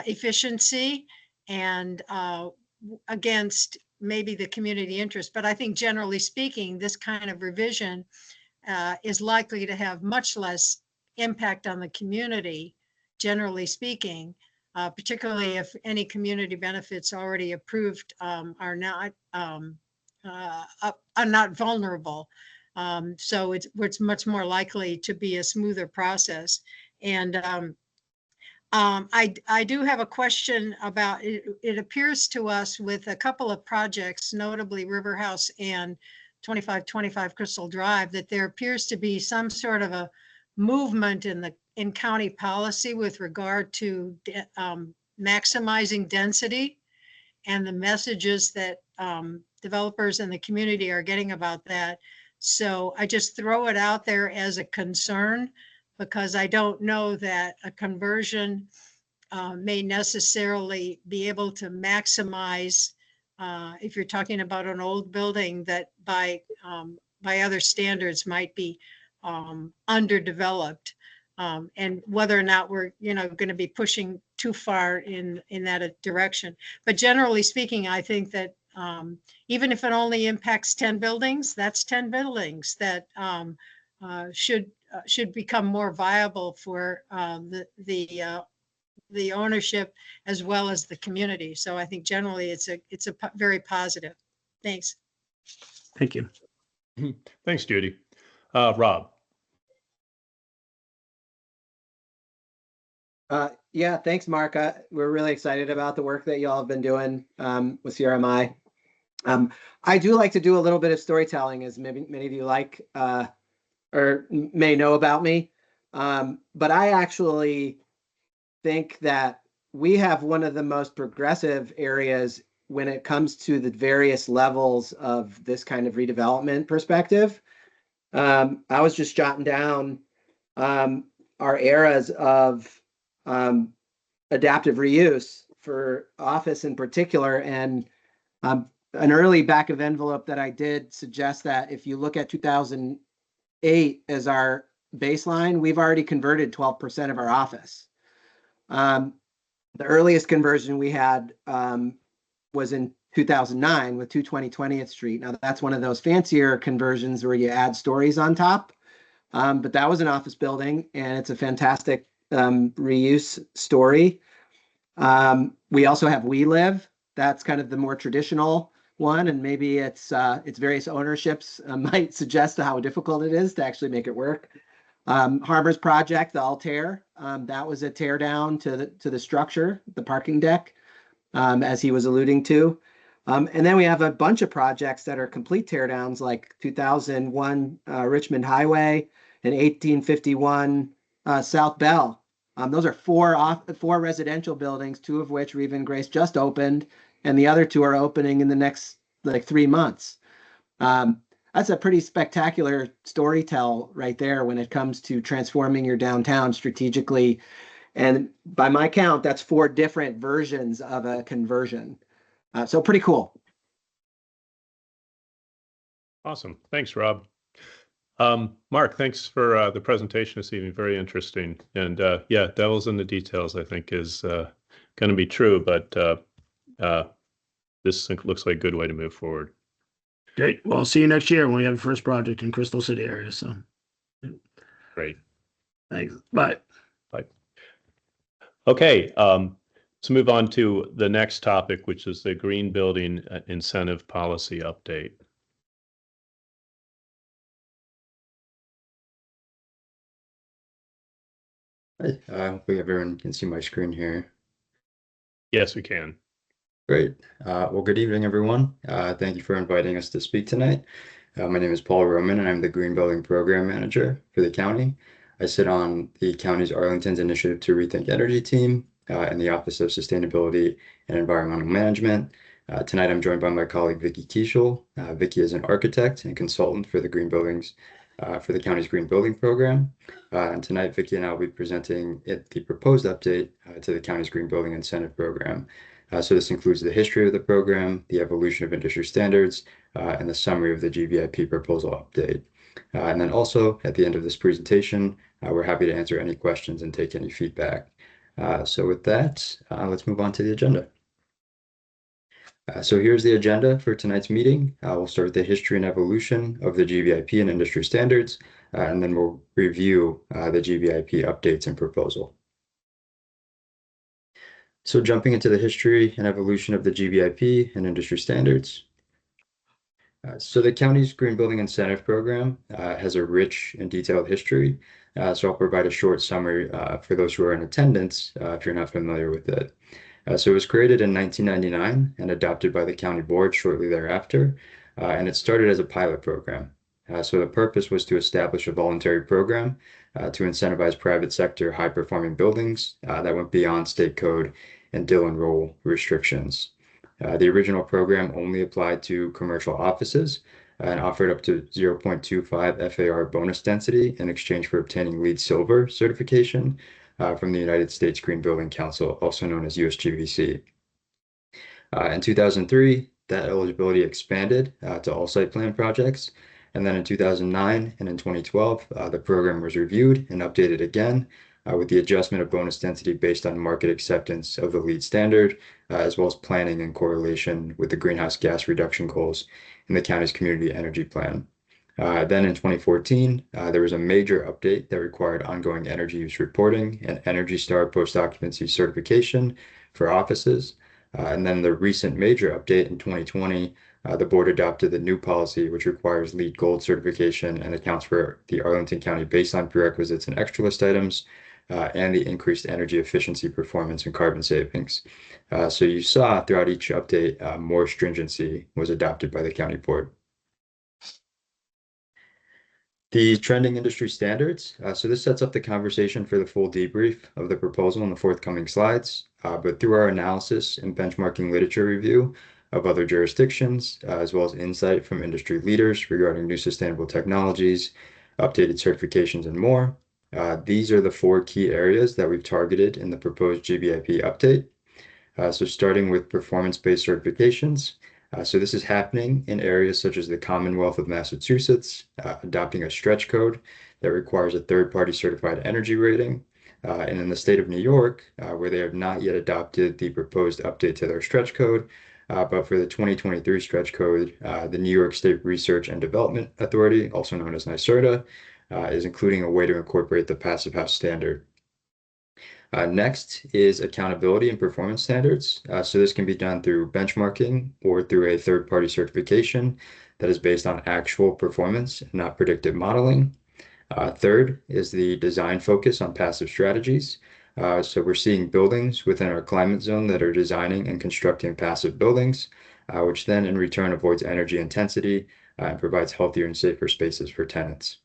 J: efficiency and against maybe the community interest. But I think generally speaking, this kind of revision is likely to have much less impact on the community, generally speaking, particularly if any community benefits already approved are not vulnerable. So it's much more likely to be a smoother process. And I do have a question about it. It appears to us with a couple of projects, notably River House and 2525 Crystal Drive, that there appears to be some sort of a movement in county policy with regard to maximizing density and the messages that developers and the community are getting about that. So I just throw it out there as a concern, because I don't know that a conversion may necessarily be able to maximize, if you're talking about an old building that by other standards might be underdeveloped, and whether or not we're going to be pushing too far in that direction. But generally speaking, I think that even if it only impacts 10 buildings, that's 10 buildings that should become more viable for the ownership as well as the community. So I think generally it's a very positive. Thanks.
G: Thank you.
B: Thanks, Judy. Rob.
E: Yeah, thanks, Mark. We're really excited about the work that y'all have been doing with CRMI. I do like to do a little bit of storytelling, as maybe many of you like or may know about me. But I actually think that we have one of the most progressive areas when it comes to the various levels of this kind of redevelopment perspective. I was just jotting down our eras of adaptive reuse for office in particular. And an early back of envelope that I did suggests that if you look at 2008 as our baseline, we've already converted 12% of our office. The earliest conversion we had was in 2009 with 220 20th Street. Now that's one of those fancier conversions where you add stories on top. But that was an office building, and it's a fantastic reuse story. We also have We Live. That's kind of the more traditional one, and maybe its various ownerships might suggest how difficult it is to actually make it work. Harbor's project, the Altair, that was a tear down to the structure, the parking deck, as he was alluding to. And then we have a bunch of projects that are complete tear downs, like 2001 Richmond Highway and 1851 South Bell. Those are four residential buildings, two of which Reva and Grace just opened, and the other two are opening in the next 3 months. That's a pretty spectacular storytell right there when it comes to transforming your downtown strategically. And by my count, that's 4 different versions of a conversion. So pretty cool.
B: Awesome. Thanks, Rob. Mark, thanks for the presentation this evening. Very interesting. And yeah, devil's in the details, I think, is going to be true. But this looks like a good way to move forward.
G: Great. Well, I'll see you next year when we have the first project in Crystal City area. So
B: Great.
G: thanks. Bye.
B: Bye. Okay. Let's move on to the next topic, which is the green building incentive policy update.
K: Hi, hopefully everyone can see my screen here.
B: Yes, we can.
K: Great. Well, good evening, everyone. Thank you for inviting us to speak tonight. My name is Paul Roman, and I'm the Green Building Program Manager for the county. I sit on the county's Arlington's Initiative to Rethink Energy team in the Office of Sustainability and Environmental Management. Tonight, I'm joined by my colleague, Vicki Kieschel. Vicki is an architect and consultant for the Green Buildings for the county's Green Building Program. And tonight, Vicki and I will be presenting the proposed update to the county's Green Building Incentive Program. So this includes the history of the program, the evolution of industry standards, and the summary of the GBIP proposal update. And then also, at the end of this presentation, we're happy to answer any questions and take any feedback. So with that, let's move on to the agenda. So here's the agenda for tonight's meeting. We'll start with the history and evolution of the GBIP and industry standards, and then we'll review the GBIP updates and proposal. So jumping into the history and evolution of the GBIP and industry standards. So the county's Green Building Incentive Program has a rich and detailed history. So I'll provide a short summary for those who are in attendance if you're not familiar with it. So it was created in 1999 and adopted by the county board shortly thereafter, and it started as a pilot program. So the purpose was to establish a voluntary program to incentivize private sector high-performing buildings that went beyond state code and Dillon rule restrictions. The original program only applied to commercial offices and offered up to 0.25 FAR bonus density in exchange for obtaining LEED Silver certification from the United States Green Building Council, also known as USGBC. In 2003, that eligibility expanded to all site plan projects. And then in 2009 and in 2012, the program was reviewed and updated again with the adjustment of bonus density based on market acceptance of the LEED standard, as well as planning in correlation with the greenhouse gas reduction goals in the county's community energy plan. Then in 2014, there was a major update that required ongoing energy use reporting and Energy Star post-occupancy certification for offices. And then the recent major update in 2020, the board adopted the new policy, which requires LEED Gold certification and accounts for the Arlington County baseline prerequisites and extra list items, and the increased energy efficiency performance and carbon savings. So you saw throughout each update, more stringency was adopted by the county board. The trending industry standards. So this sets up the conversation for the full debrief of the proposal in the forthcoming slides. But through our analysis and benchmarking literature review of other jurisdictions, as well as insight from industry leaders regarding new sustainable technologies, updated certifications, and more, these are the 4 key areas that we've targeted in the proposed GBIP update. So starting with performance-based certifications. So this is happening in areas such as the Commonwealth of Massachusetts, adopting a stretch code that requires a third-party certified energy rating. And in the state of New York, where they have not yet adopted the proposed update to their stretch code, but for the 2023 stretch code, the New York State Research and Development Authority, also known as NYSERDA, is including a way to incorporate the Passive House standard. Next is accountability and performance standards. So this can be done through benchmarking or through a third-party certification that is based on actual performance, not predictive modeling. Third is the design focus on passive strategies. So we're seeing buildings within our climate zone that are designing and constructing passive buildings, which then in return avoids energy intensity and provides healthier and safer spaces for tenants.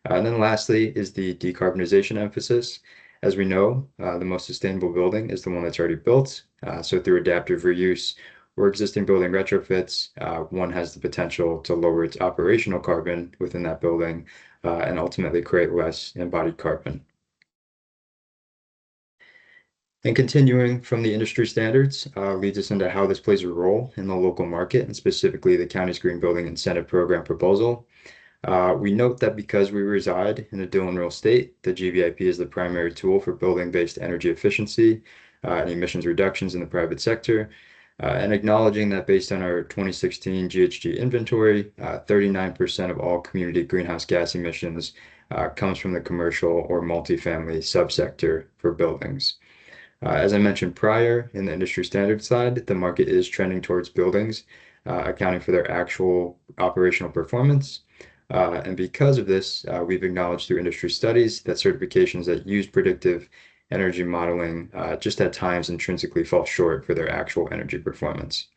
K: And then lastly is the decarbonization emphasis. As we know, the most sustainable building is the one that's already built. So through adaptive reuse or existing building retrofits, one has the potential to lower its operational carbon within that building and ultimately create less embodied carbon. And continuing from the industry standards leads us into how this plays a role in the local market and specifically the county's Green Building Incentive Program proposal. We note that because we reside in a Dillon Real Estate, the GBIP is the primary tool for building-based energy efficiency and emissions reductions in the private sector. And acknowledging that based on our 2016 GHG inventory, 39% of all community greenhouse gas emissions comes from the commercial or multifamily subsector for buildings. As I mentioned prior, in the industry standard side, the market is trending towards buildings accounting for their actual operational performance. And because of this, we've acknowledged through industry studies that certifications that use predictive energy modeling just at times intrinsically fall short for their actual energy performance.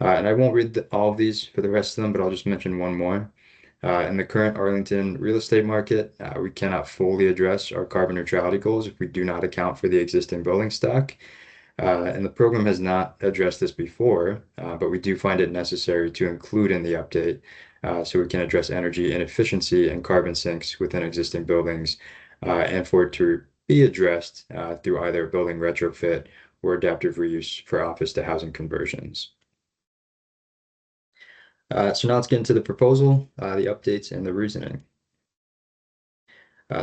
K: And I won't read all of these for the rest of them, but I'll just mention one more. In the current Arlington real estate market, we cannot fully address our carbon neutrality goals if we do not account for the existing building stock. And the program has not addressed this before, but we do find it necessary to include in the update so we can address energy inefficiency and carbon sinks within existing buildings and for it to be addressed through either building retrofit or adaptive reuse for office to housing conversions. So now let's get into the proposal, the updates, and the reasoning.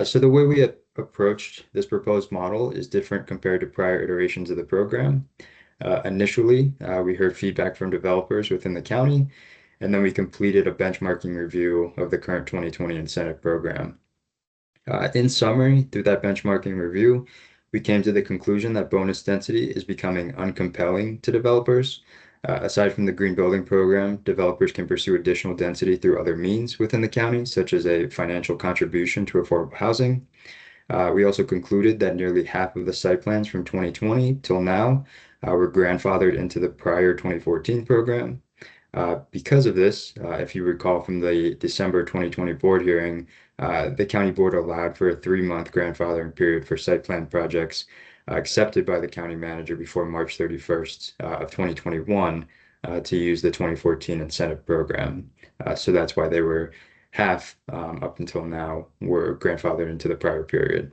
K: So the way we have approached this proposed model is different compared to prior iterations of the program. Initially, we heard feedback from developers within the county, and then we completed a benchmarking review of the current 2020 incentive program. In summary, through that benchmarking review, we came to the conclusion that bonus density is becoming uncompelling to developers. Aside from the green building program, developers can pursue additional density through other means within the county, such as a financial contribution to affordable housing. We also concluded that nearly half of the site plans from 2020 till now were grandfathered into the prior 2014 program. Because of this, if you recall from the December 2020 board hearing, the county board allowed for a 3-month grandfathering period for site plan projects accepted by the county manager before March 31st of 2021 to use the 2014 incentive program. So that's why they were half up until now were grandfathered into the prior period.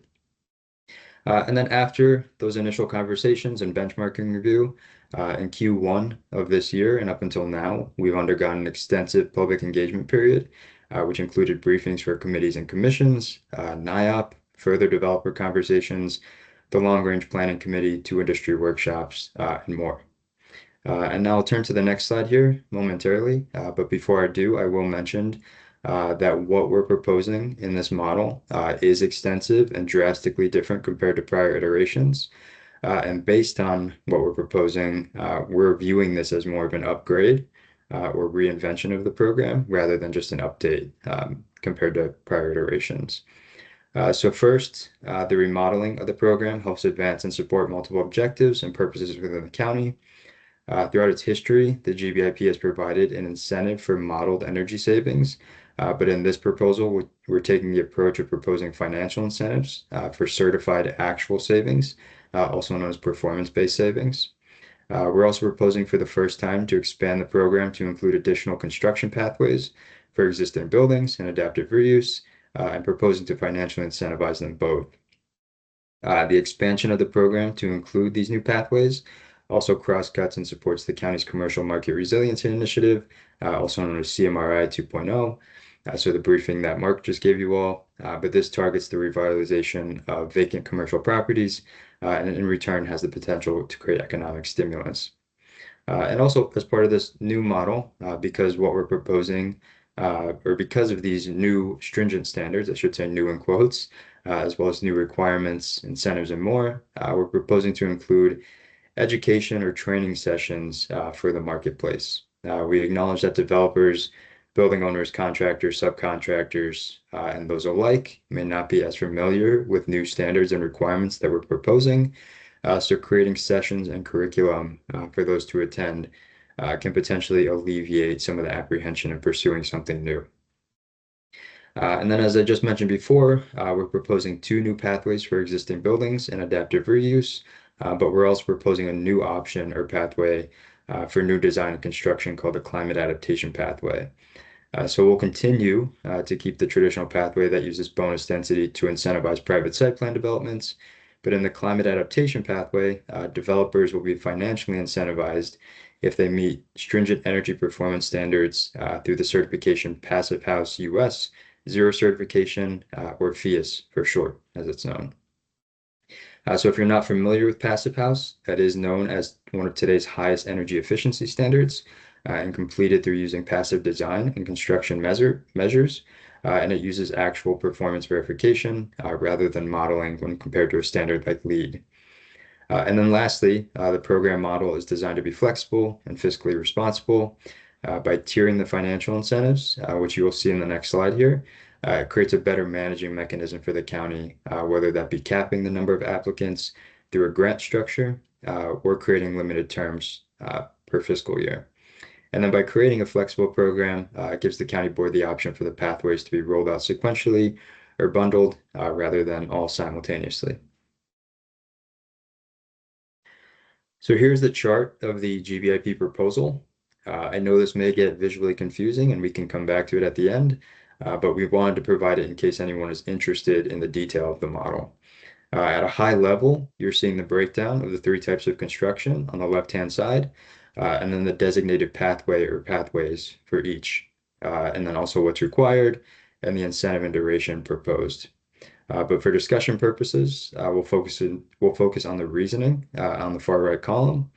K: And then after those initial conversations and benchmarking review, in Q1 of this year and up until now, we've undergone an extensive public engagement period, which included briefings for committees and commissions, NIOP, further developer conversations, the Long Range Planning Committee, 2 industry workshops, and more. And now I'll turn to the next slide here momentarily. But before I do, I will mention that what we're proposing in this model is extensive and drastically different compared to prior iterations. And based on what we're proposing, we're viewing this as more of an upgrade or reinvention of the program rather than just an update compared to prior iterations. So first, the remodeling of the program helps advance and support multiple objectives and purposes within the county. Throughout its history, the GBIP has provided an incentive for modeled energy savings, but in this proposal, we're taking the approach of proposing financial incentives for certified actual savings, also known as performance-based savings. We're also proposing for the first time to expand the program to include additional construction pathways for existing buildings and adaptive reuse, and proposing to financially incentivize them both. The expansion of the program to include these new pathways also cross-cuts and supports the county's commercial market resiliency initiative, also known as CMRI 2.0. So the briefing that Mark just gave you all, but this targets the revitalization of vacant commercial properties, and in return has the potential to create economic stimulus. And also as part of this new model, because what we're proposing, or because of these new stringent standards, I should say new in quotes, as well as new requirements, incentives, and more, we're proposing to include education or training sessions for the marketplace. We acknowledge that developers, building owners, contractors, subcontractors, and those alike may not be as familiar with new standards and requirements that we're proposing. So creating sessions and curriculum for those to attend can potentially alleviate some of the apprehension in pursuing something new. And then, as I just mentioned before, we're proposing 2 new pathways for existing buildings and adaptive reuse, but we're also proposing a new option or pathway for new design and construction called the climate adaptation pathway. So we'll continue to keep the traditional pathway that uses bonus density to incentivize private site plan developments, but in the climate adaptation pathway, developers will be financially incentivized if they meet stringent energy performance standards through the certification Passive House US Zero certification, or FIAS for short, as it's known. So if you're not familiar with Passive House, that is known as one of today's highest energy efficiency standards and completed through using passive design and construction measures. And it uses actual performance verification rather than modeling when compared to a standard like LEED. And then lastly, the program model is designed to be flexible and fiscally responsible by tiering the financial incentives, which you will see in the next slide here. It creates a better managing mechanism for the county, whether that be capping the number of applicants through a grant structure or creating limited terms per fiscal year. And then by creating a flexible program, it gives the county board the option for the pathways to be rolled out sequentially or bundled rather than all simultaneously. So here's the chart of the GBIP proposal. I know this may get visually confusing and we can come back to it at the end, but we wanted to provide it in case anyone is interested in the detail of the model. At a high level, you're seeing the breakdown of the 3 types of construction on the left-hand side, and then the designated pathway or pathways for each, and then also what's required and the incentive and duration proposed. But for discussion purposes, we'll focus on the reasoning on the far right column.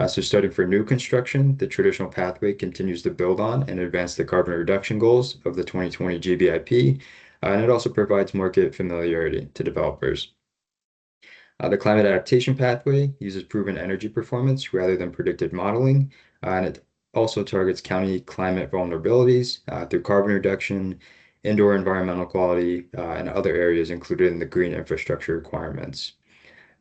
K: So starting for new construction, the traditional pathway continues to build on and advance the carbon reduction goals of the 2020 GBIP, and it also provides market familiarity to developers. The climate adaptation pathway uses proven energy performance rather than predicted modeling, and it also targets county climate vulnerabilities through carbon reduction, indoor environmental quality, and other areas included in the green infrastructure requirements.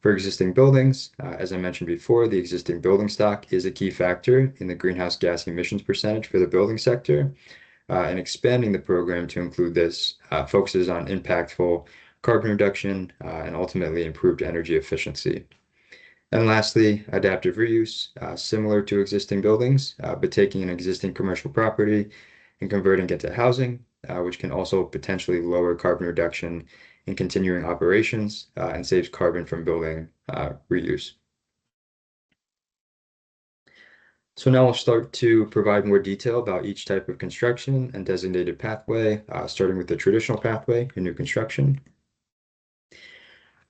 K: For existing buildings, as I mentioned before, the existing building stock is a key factor in the greenhouse gas emissions percentage for the building sector. And expanding the program to include this focuses on impactful carbon reduction and ultimately improved energy efficiency. And lastly, adaptive reuse, similar to existing buildings, but taking an existing commercial property and converting it to housing, which can also potentially lower carbon reduction in continuing operations and saves carbon from building reuse. So now I'll start to provide more detail about each type of construction and designated pathway, starting with the traditional pathway in new construction.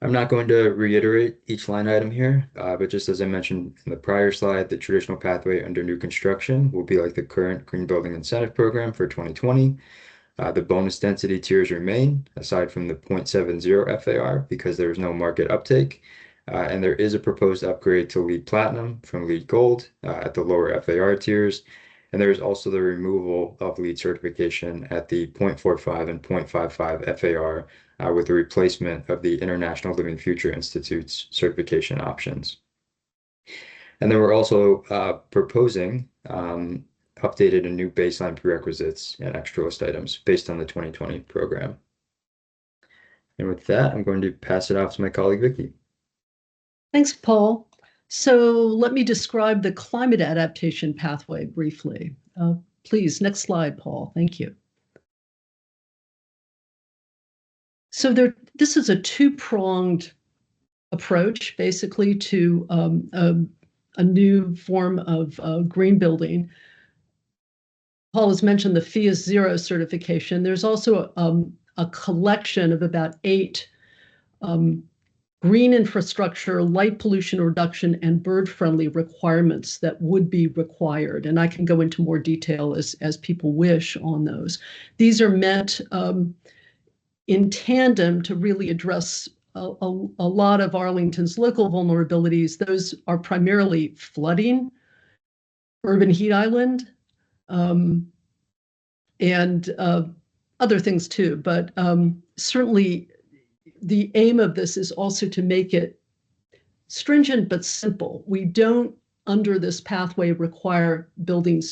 K: I'm not going to reiterate each line item here, but just as I mentioned in the prior slide, the traditional pathway under new construction will be like the current Green Building Incentive Program for 2020. The bonus density tiers remain, aside from the 0.70 FAR, because there is no market uptake. And there is a proposed upgrade to LEED Platinum from LEED Gold at the lower FAR tiers. And there is also the removal of LEED certification at the 0.45 and 0.55 FAR with the replacement of the International Living Future Institute's certification options. And then we're also proposing updated and new baseline prerequisites and extra list items based on the 2020 program. And with that, I'm going to pass it off to my colleague, Vicki.
L: Thanks, Paul. So let me describe the climate adaptation pathway briefly. Please, next slide, Paul. Thank you. So this is a two-pronged approach, basically, to a new form of green building. Paul has mentioned the FIAS Zero certification. There's also a collection of about 8 green infrastructure, light pollution reduction, and bird-friendly requirements that would be required. And I can go into more detail as people wish on those. These are meant in tandem to really address a lot of Arlington's local vulnerabilities. Those are primarily flooding, urban heat island, and other things too. But certainly the aim of this is also to make it stringent but simple. We don't, under this pathway, require building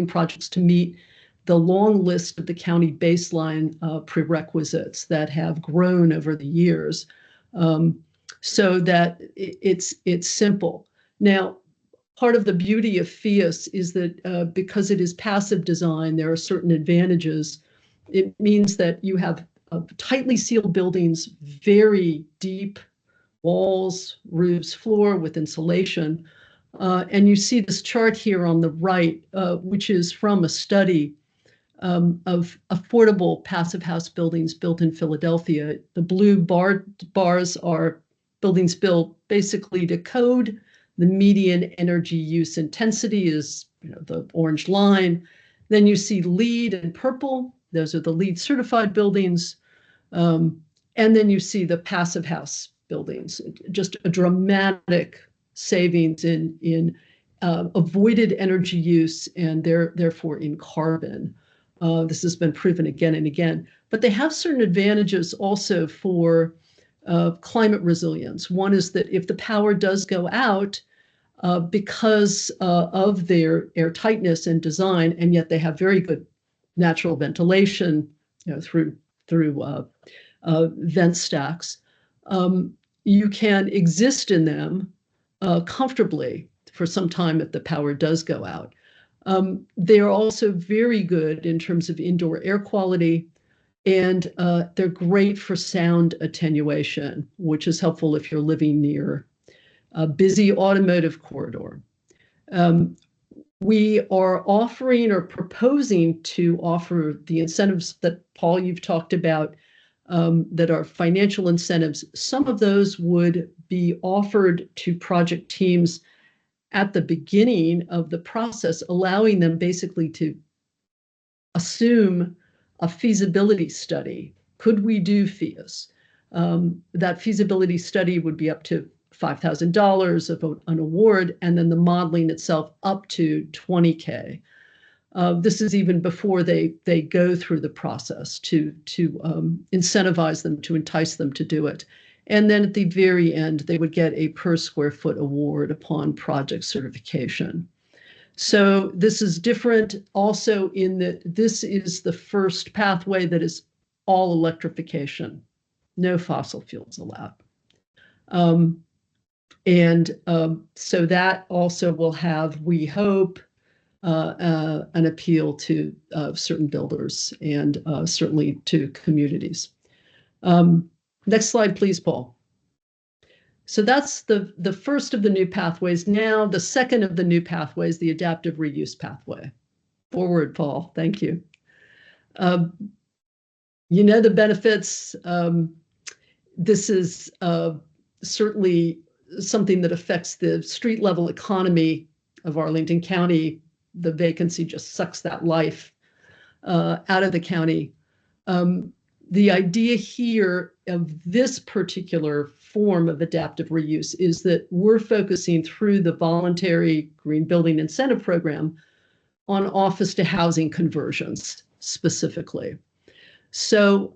L: projects to meet the long list of the county baseline prerequisites that have grown over the years, so that it's simple. Now, part of the beauty of FIAS is that because it is passive design, there are certain advantages. It means that you have tightly sealed buildings, very deep walls, roofs, floor with insulation. And you see this chart here on the right, which is from a study of affordable passive house buildings built in Philadelphia. The blue bars are buildings built basically to code. The median energy use intensity is the orange line. Then you see LEED in purple. Those are the LEED certified buildings. And then you see the passive house buildings, just a dramatic savings in avoided energy use and therefore in carbon. This has been proven again and again. But they have certain advantages also for climate resilience. One is that if the power does go out, because of their air tightness and design, and yet they have very good natural ventilation, through vent stacks, you can exist in them comfortably for some time if the power does go out. They are also very good in terms of indoor air quality, and they're great for sound attenuation, which is helpful if you're living near a busy automotive corridor. We are offering or proposing to offer the incentives that, Paul, you've talked about, that are financial incentives. Some of those would be offered to project teams at the beginning of the process, allowing them basically to assume a feasibility study. Could we do FIAS? That feasibility study would be up to $5,000 of an award, and then the modeling itself up to $20K. This is even before they go through the process to incentivize them, to entice them to do it. And then at the very end, they would get a per square foot award upon project certification. So this is different also in that this is the first pathway that is all electrification, no fossil fuels allowed. So that also will have, we hope, an appeal to certain builders and certainly to communities. Next slide, please, Paul. So that's the first of the new pathways. Now, the second of the new pathways, the adaptive reuse pathway. Forward, Paul. Thank you. You know the benefits. This is certainly something that affects the street level economy of Arlington County. The vacancy just sucks that life out of the county. The idea here of this particular form of adaptive reuse is that we're focusing through the voluntary Green Building Incentive Program on office to housing conversions specifically. So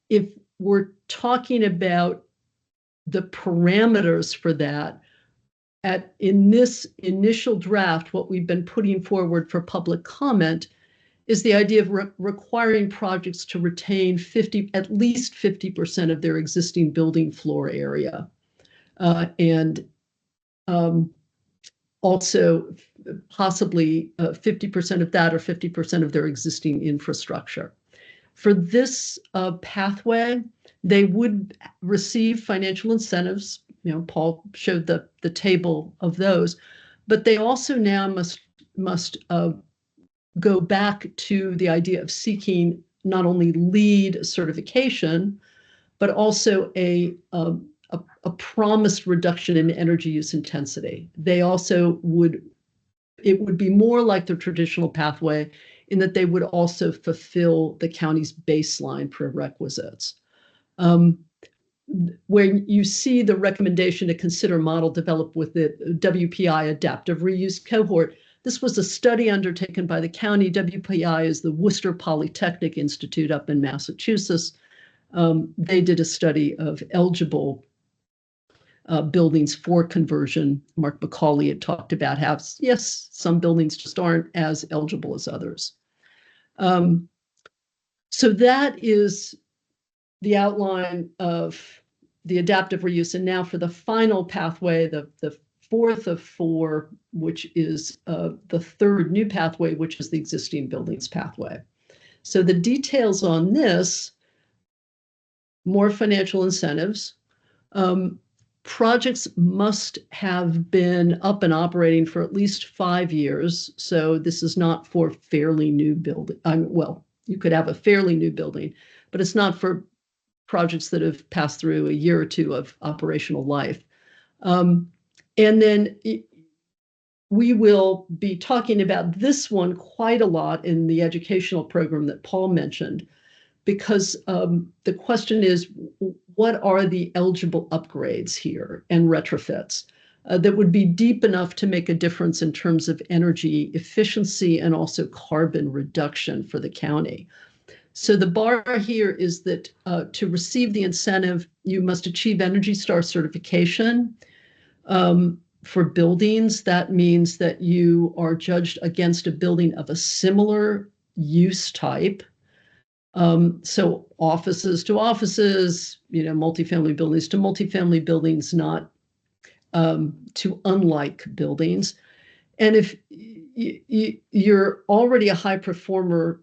L: if we're talking about the parameters for that, in this initial draft, what we've been putting forward for public comment is the idea of requiring projects to retain at least 50% of their existing building floor area. And also possibly 50% of that or 50% of their existing infrastructure. For this pathway, they would receive financial incentives. You know, Paul showed the table of those, but they also now must go back to the idea of seeking not only LEED certification, but also a promised reduction in energy use intensity. They also it would be more like the traditional pathway in that they would also fulfill the county's baseline prerequisites. When you see the recommendation to consider model developed with the WPI adaptive reuse cohort, this was a study undertaken by the county. WPI is the Worcester Polytechnic Institute up in Massachusetts. They did a study of eligible buildings for conversion. Mark McCauley had talked about how, yes, some buildings just aren't as eligible as others. So that is the outline of the adaptive reuse. And now for the final pathway, the fourth of four, which is the third new pathway, which is the existing buildings pathway. So the details on this, more financial incentives. Projects must have been up and operating for at least 5 years. So this is not for fairly new building. Well, you could have a fairly new building, but it's not for projects that have passed through a year or two of operational life. And then we will be talking about this one quite a lot in the educational program that Paul mentioned, because the question is, what are the eligible upgrades here and retrofits that would be deep enough to make a difference in terms of energy efficiency and also carbon reduction for the county? So the bar here is that to receive the incentive, you must achieve Energy Star certification. For buildings, that means that you are judged against a building of a similar use type. So offices to offices, multifamily buildings to multifamily buildings, not to unlike buildings. And if you're already a high performer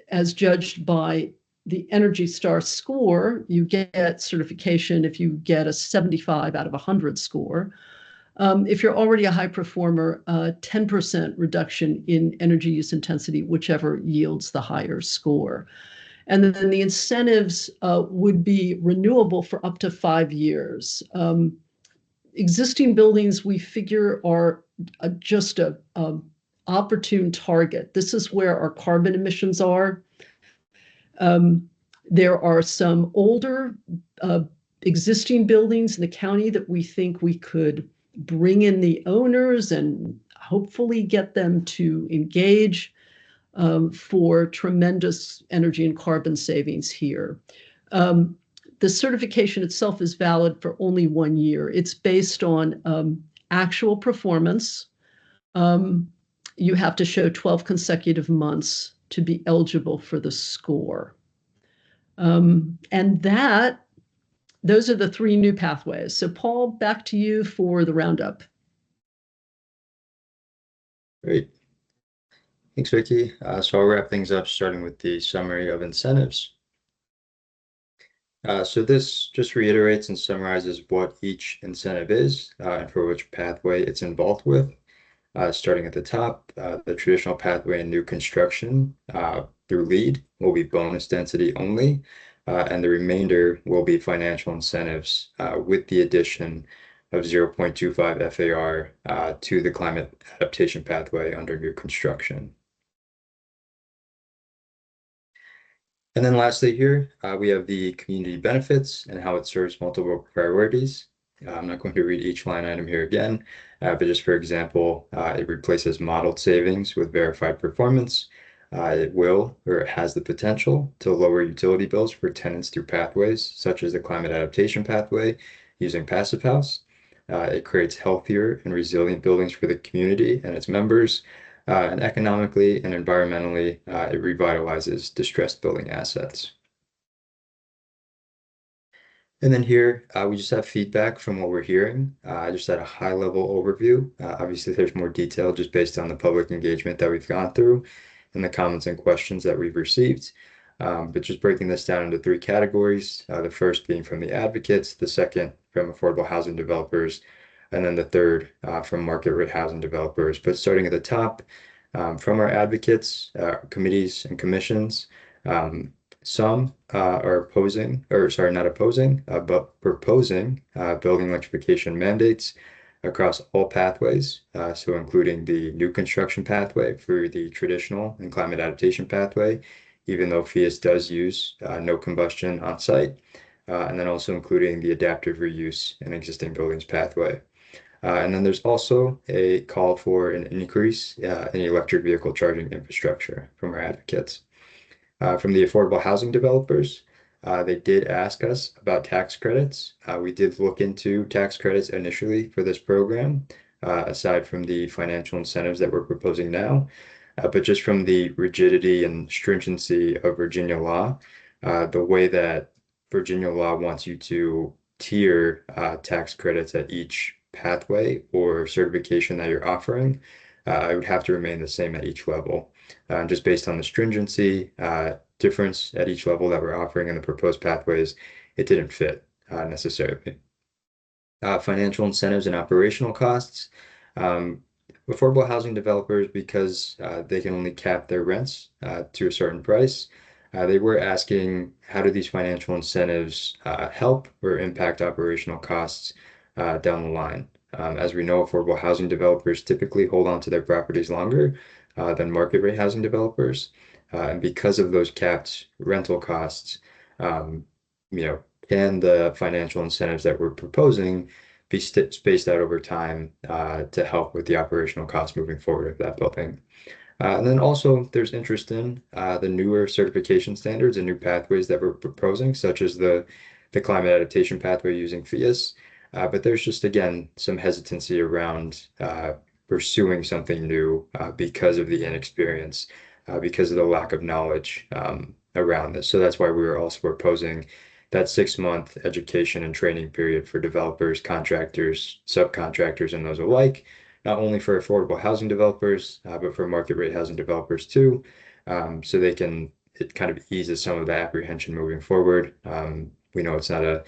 L: as judged by the Energy Star score, you get certification if you get a 75 out of 100 score. If you're already a high performer, 10% reduction in energy use intensity, whichever yields the higher score. And then the incentives would be renewable for up to 5 years. Existing buildings, we figure, are just a opportune target. This is where our carbon emissions are. There are some older existing buildings in the county that we think we could bring in the owners and hopefully get them to engage for tremendous energy and carbon savings here. The certification itself is valid for only 1 year. It's based on actual performance. You have to show 12 consecutive months to be eligible for the score. And those are the 3 new pathways. So Paul, back to you for the roundup.
K: Great. Thanks, Vicki. So I'll wrap things up starting with the summary of incentives. So this just reiterates and summarizes what each incentive is and for which pathway it's involved with. Starting at the top, the traditional pathway in new construction through LEED will be bonus density only, and the remainder will be financial incentives with the addition of 0.25 FAR to the climate adaptation pathway under new construction. And then lastly here, we have the community benefits and how it serves multiple priorities. I'm not going to read each line item here again, but just for example, it replaces modeled savings with verified performance. It will, or it has the potential to lower utility bills for tenants through pathways, such as the climate adaptation pathway using Passive House. It creates healthier and resilient buildings for the community and its members. And economically and environmentally, it revitalizes distressed building assets. And then here, we just have feedback from what we're hearing. Just at a high level overview. Obviously, there's more detail just based on the public engagement that we've gone through and the comments and questions that we've received. But just breaking this down into 3 categories, the first being from the advocates, the second from affordable housing developers, and then the third from market rate housing developers. But starting at the top, from our advocates, committees and commissions, some are opposing, or sorry, not opposing, but proposing building electrification mandates across all pathways, so including the new construction pathway for the traditional and climate adaptation pathway, even though FIAS does use no combustion on site, and then also including the adaptive reuse in existing buildings pathway. And then there's also a call for an increase in electric vehicle charging infrastructure from our advocates. From the affordable housing developers, they did ask us about tax credits. We did look into tax credits initially for this program, aside from the financial incentives that we're proposing now. But just from the rigidity and stringency of Virginia law, the way that Virginia law wants you to tier tax credits at each pathway or certification that you're offering, it would have to remain the same at each level. Just based on the stringency difference at each level that we're offering in the proposed pathways, it didn't fit necessarily. Financial incentives and operational costs. Affordable housing developers, because they can only cap their rents to a certain price, they were asking, how do these financial incentives help or impact operational costs down the line? As we know, affordable housing developers typically hold on to their properties longer than market rate housing developers. And because of those capped rental costs, can the financial incentives that we're proposing be spaced out over time to help with the operational costs moving forward of that building? And then also there's interest in the newer certification standards and new pathways that we're proposing, such as the climate adaptation pathway using FIAS. But there's just, again, some hesitancy around pursuing something new because of the inexperience, because of the lack of knowledge around this. So that's why we were also proposing that 6-month education and training period for developers, contractors, subcontractors, and those alike, not only for affordable housing developers, but for market rate housing developers too, so it kind of eases some of the apprehension moving forward. We know it's not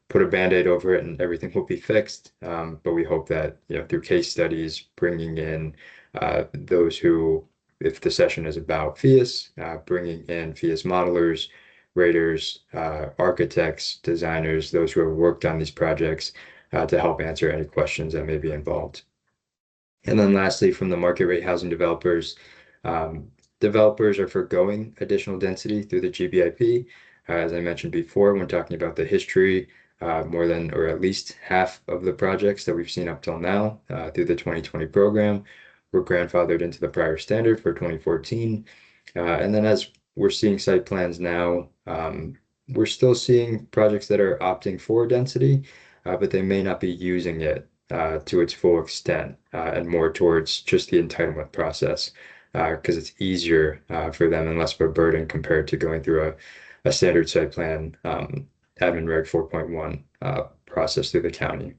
K: put a Band-Aid over it and everything will be fixed. But we hope that, through case studies, bringing in those who, if the session is about FIAS, bringing in FIAS modelers, raters, architects, designers, those who have worked on these projects to help answer any questions that may be involved. And then lastly, from the market rate housing developers, developers are forgoing additional density through the GBIP. As I mentioned before, when talking about the history, more than or at least half of the projects that we've seen up till now through the 2020 program were grandfathered into the prior standard for 2014. And then as we're seeing site plans now, we're still seeing projects that are opting for density, but they may not be using it to its full extent and more towards just the entitlement process because it's easier for them and less of a burden compared to going through a standard site plan admin reg 4.1 process through the county.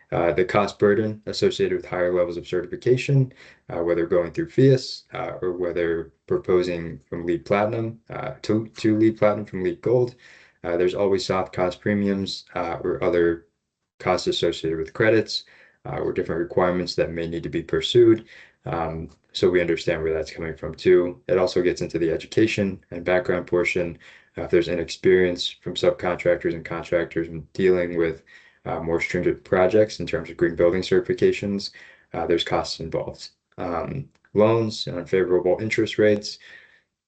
K: The cost burden associated with higher levels of certification, whether going through FIAS or whether proposing from LEED Platinum to LEED Platinum from LEED Gold, there's always soft cost premiums or other costs associated with credits or different requirements that may need to be pursued. So we understand where that's coming from too. It also gets into the education and background portion. If there's inexperience from subcontractors and contractors in dealing with more stringent projects in terms of green building certifications, there's costs involved. Loans and unfavorable interest rates.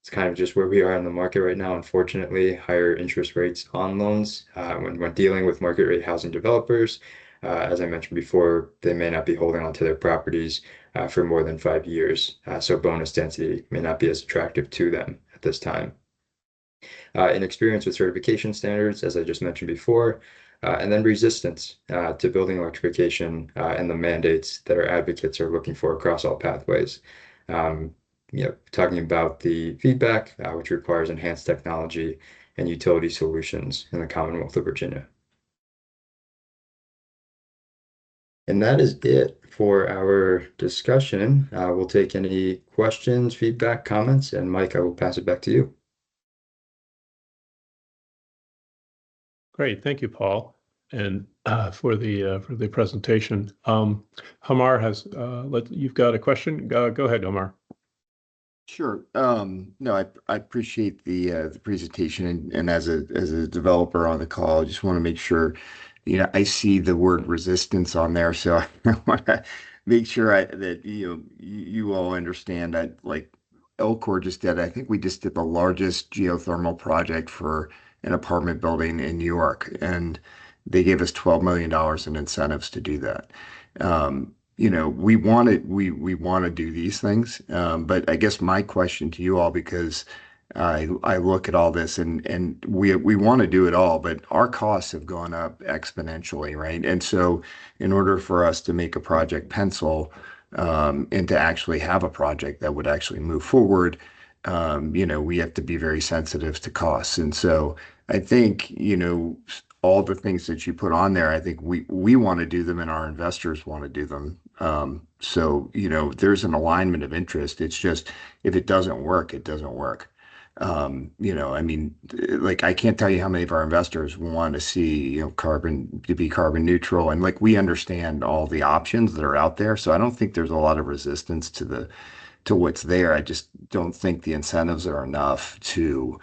K: It's kind of just where we are in the market right now. Unfortunately, higher interest rates on loans when dealing with market rate housing developers. As I mentioned before, they may not be holding onto their properties for more than 5 years. So bonus density may not be as attractive to them at this time. Inexperience with certification standards, as I just mentioned before, and then resistance to building electrification and the mandates that our advocates are looking for across all pathways. Talking about the feedback, which requires enhanced technology and utility solutions in the Commonwealth of Virginia. And that is it for our discussion. We'll take any questions, feedback, comments, and Mike, I will pass it back to you.
B: Great, thank you, Paul, and for the presentation. Hamar has you've got a question. Go ahead, Hamar.
I: Sure. No, I appreciate the presentation, and as a developer on the call, I just want to make sure, I see the word resistance on there, so I want to make sure that you all understand that, like Elcor just did. I think we just did the largest geothermal project for an apartment building in New York, and they gave us $12 million in incentives to do that. We want to do these things, but I guess my question to you all, because I look at all this and we want to do it all, but our costs have gone up exponentially, right? And so in order for us to make a project pencil, and to actually have a project that would actually move forward, we have to be very sensitive to costs. And so I think, all the things that you put on there, I think we want to do them and our investors want to do them. So, there's an alignment of interest. It's just, if it doesn't work, it doesn't work. I can't tell you how many of our investors want to see, carbon to be carbon neutral. And we understand all the options that are out there. So I don't think there's a lot of resistance to what's there. I just don't think the incentives are enough to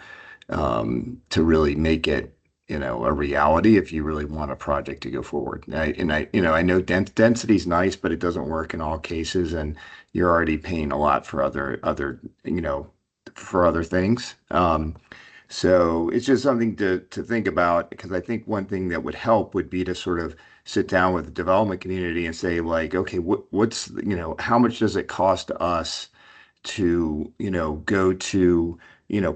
I: really make it, a reality if you really want a project to go forward. I know density is nice, but it doesn't work in all cases, and you're already paying a lot for other things. So it's just something to think about, because I think one thing that would help would be to sort of sit down with the development community and say, okay, what's how much does it cost us to go to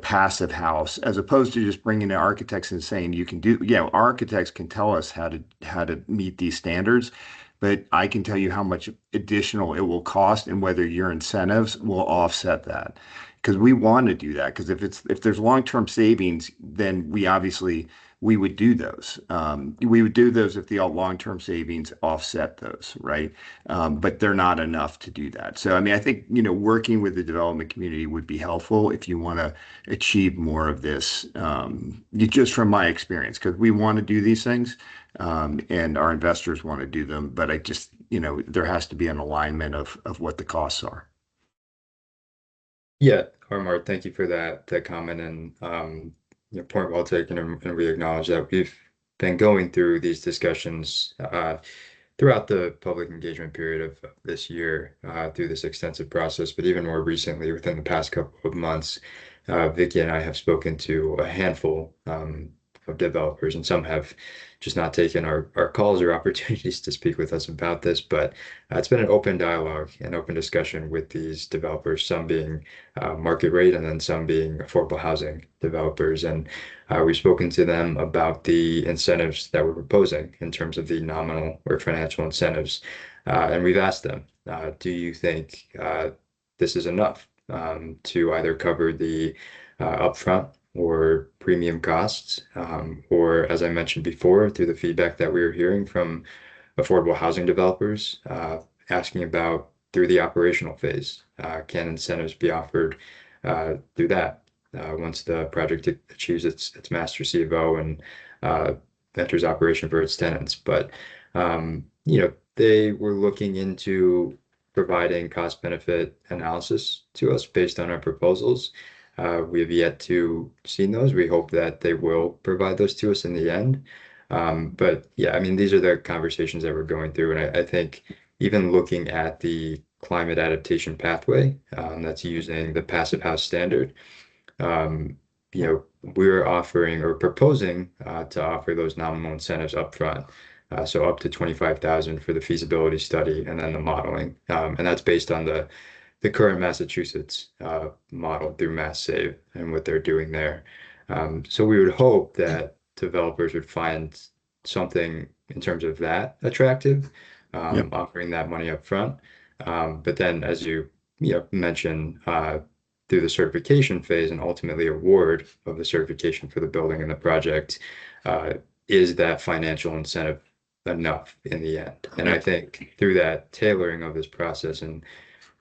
I: passive house, as opposed to just bringing in architects and saying you can do, architects can tell us how to meet these standards, but I can tell you how much additional it will cost and whether your incentives will offset that. Because we want to do that, because if there's long-term savings, then we would do those. We would do those if the long-term savings offset those, right? But they're not enough to do that. So, I think, working with the development community would be helpful if you want to achieve more of this, just from my experience, because we want to do these things, and our investors want to do them. But I just, there has to be an alignment of what the costs are.
K: Yeah, Harmar, thank you for that comment, and point well taken, and we acknowledge that we've been going through these discussions throughout the public engagement period of this year through this extensive process, but even more recently within the past couple of months Vicky and I have spoken to a handful of developers, and some have just not taken our calls or opportunities to speak with us about this. But it's been an open dialogue and open discussion with these developers, some being market rate and then some being affordable housing developers. And we've spoken to them about the incentives that we're proposing in terms of the nominal or financial incentives. And we've asked them, do you think this is enough to either cover the upfront or premium costs, or as I mentioned before, through the feedback that we were hearing from affordable housing developers, asking about through the operational phase, can incentives be offered through that once the project achieves its master CFO and enters operation for its tenants. But they were looking into providing cost benefit analysis to us based on our proposals. We have yet to see those. We hope that they will provide those to us in the end. But yeah, I mean, these are the conversations that we're going through. And I think even looking at the climate adaptation pathway that's using the passive house standard, we're offering or proposing to offer those nominal incentives upfront. So up to 25,000 for the feasibility study and then the modeling. And that's based on the current Massachusetts model through Mass Save and what they're doing there. So we would hope that developers would find something in terms of that attractive, offering that money up front. But then, as you mentioned, through the certification phase and ultimately award of the certification for the building and the project, is that financial incentive enough in the end? And I think through that tailoring of this process and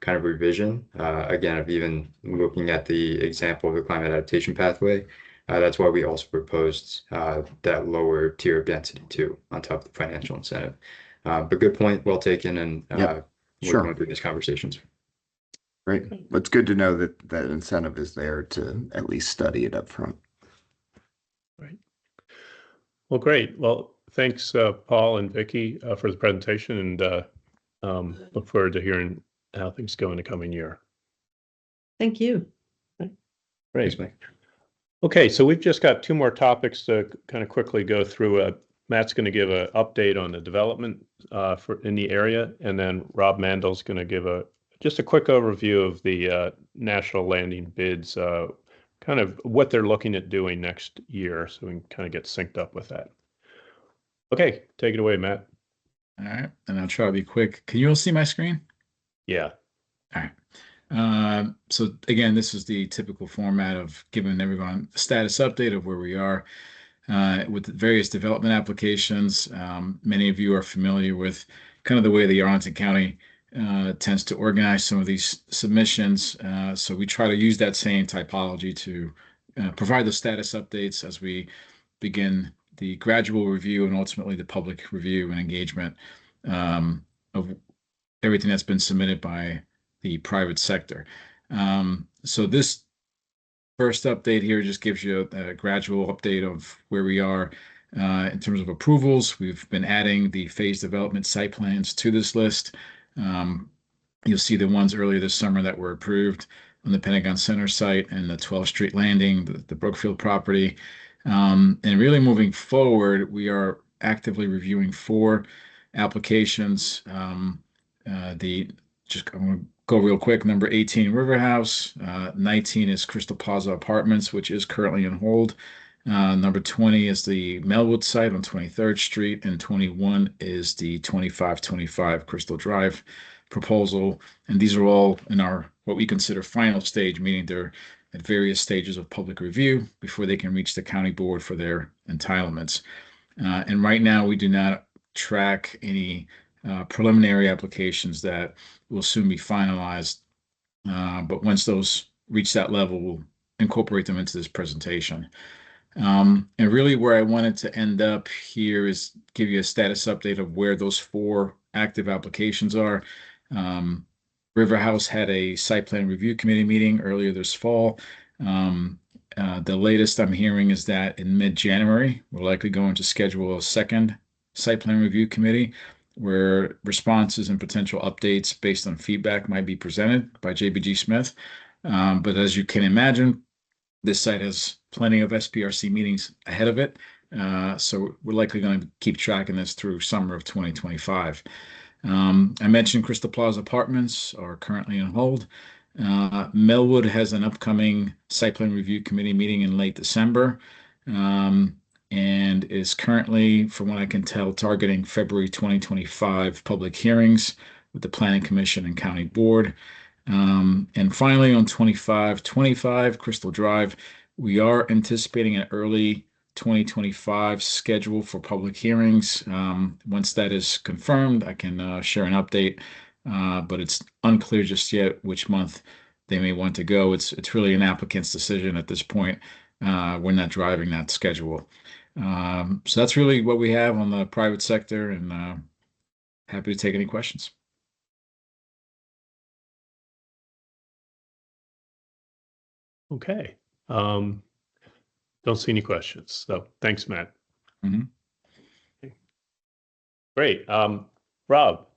K: kind of revision, again, of even looking at the example of the climate adaptation pathway, that's why we also proposed that lower tier of density too, on top of the financial incentive. But good point, well taken, and we're going through these conversations.
I: Great. It's good to know that that incentive is there to at least study it up front.
B: Right. Well, great. Well, thanks, Paul and Vicky, for the presentation, and look forward to hearing how things go in the coming year.
L: Thank you.
B: Great.
K: Thanks, Mike.
B: Okay, so we've just got two more topics to kind of quickly go through. Matt's going to give an update on the development in the area, and then Rob Mandel's going to give just a quick overview of the national landing bids, kind of what they're looking at doing next year, so we can kind of get synced up with that. Okay, take it away, Matt.
A: All right, and I'll try to be quick. Can you all see my screen?
B: Yeah.
A: All right. So again, this is the typical format of giving everyone a status update of where we are with the various development applications. Many of you are familiar with kind of the way the Arlington County tends to organize some of these submissions. So we try to use that same typology to provide the status updates as we begin the gradual review and ultimately the public review and engagement of everything that's been submitted by the private sector. So this first update here just gives you a gradual update of where we are in terms of approvals. We've been adding the phase development site plans to this list. You'll see the ones earlier this summer that were approved on the Pentagon Center site and the 12th Street Landing, the Brookfield property. And really moving forward, we are actively reviewing 4 applications. I'm going to go real quick. Number 18, River House. 19 is Crystal Plaza Apartments, which is currently on hold. Number 20 is the Melwood site on 23rd Street, and 21 is the 2525 Crystal Drive proposal. And these are all in our what we consider final stage, meaning they're at various stages of public review before they can reach the county board for their entitlements. And right now, we do not track any preliminary applications that will soon be finalized. But once those reach that level, we'll incorporate them into this presentation. And really where I wanted to end up here is give you a status update of where those 4 active applications are. River House had a site plan review committee meeting earlier this fall. The latest I'm hearing is that in mid-January, we're likely going to schedule a second site plan review committee where responses and potential updates based on feedback might be presented by JBG Smith. But as you can imagine, This site has plenty of SPRC meetings ahead of it, so we're likely going to keep tracking this through summer of 2025. I mentioned Crystal Plaza Apartments are currently on hold. Melwood has an upcoming site plan review committee meeting in late December, and is currently, from what I can tell, targeting February 2025 public hearings with the Planning Commission and County Board. And finally, on 2525 Crystal Drive, we are anticipating an early 2025 schedule for public hearings. Once that is confirmed, I can share an update, but it's unclear just yet which month they may want to go. It's really an applicant's decision at this point. We're not driving that schedule. So that's really what we have on the private sector, and happy to take any questions.
B: Okay. Don't see any questions. So thanks, Matt.
A: Mhm.
B: Okay. Great. Rob.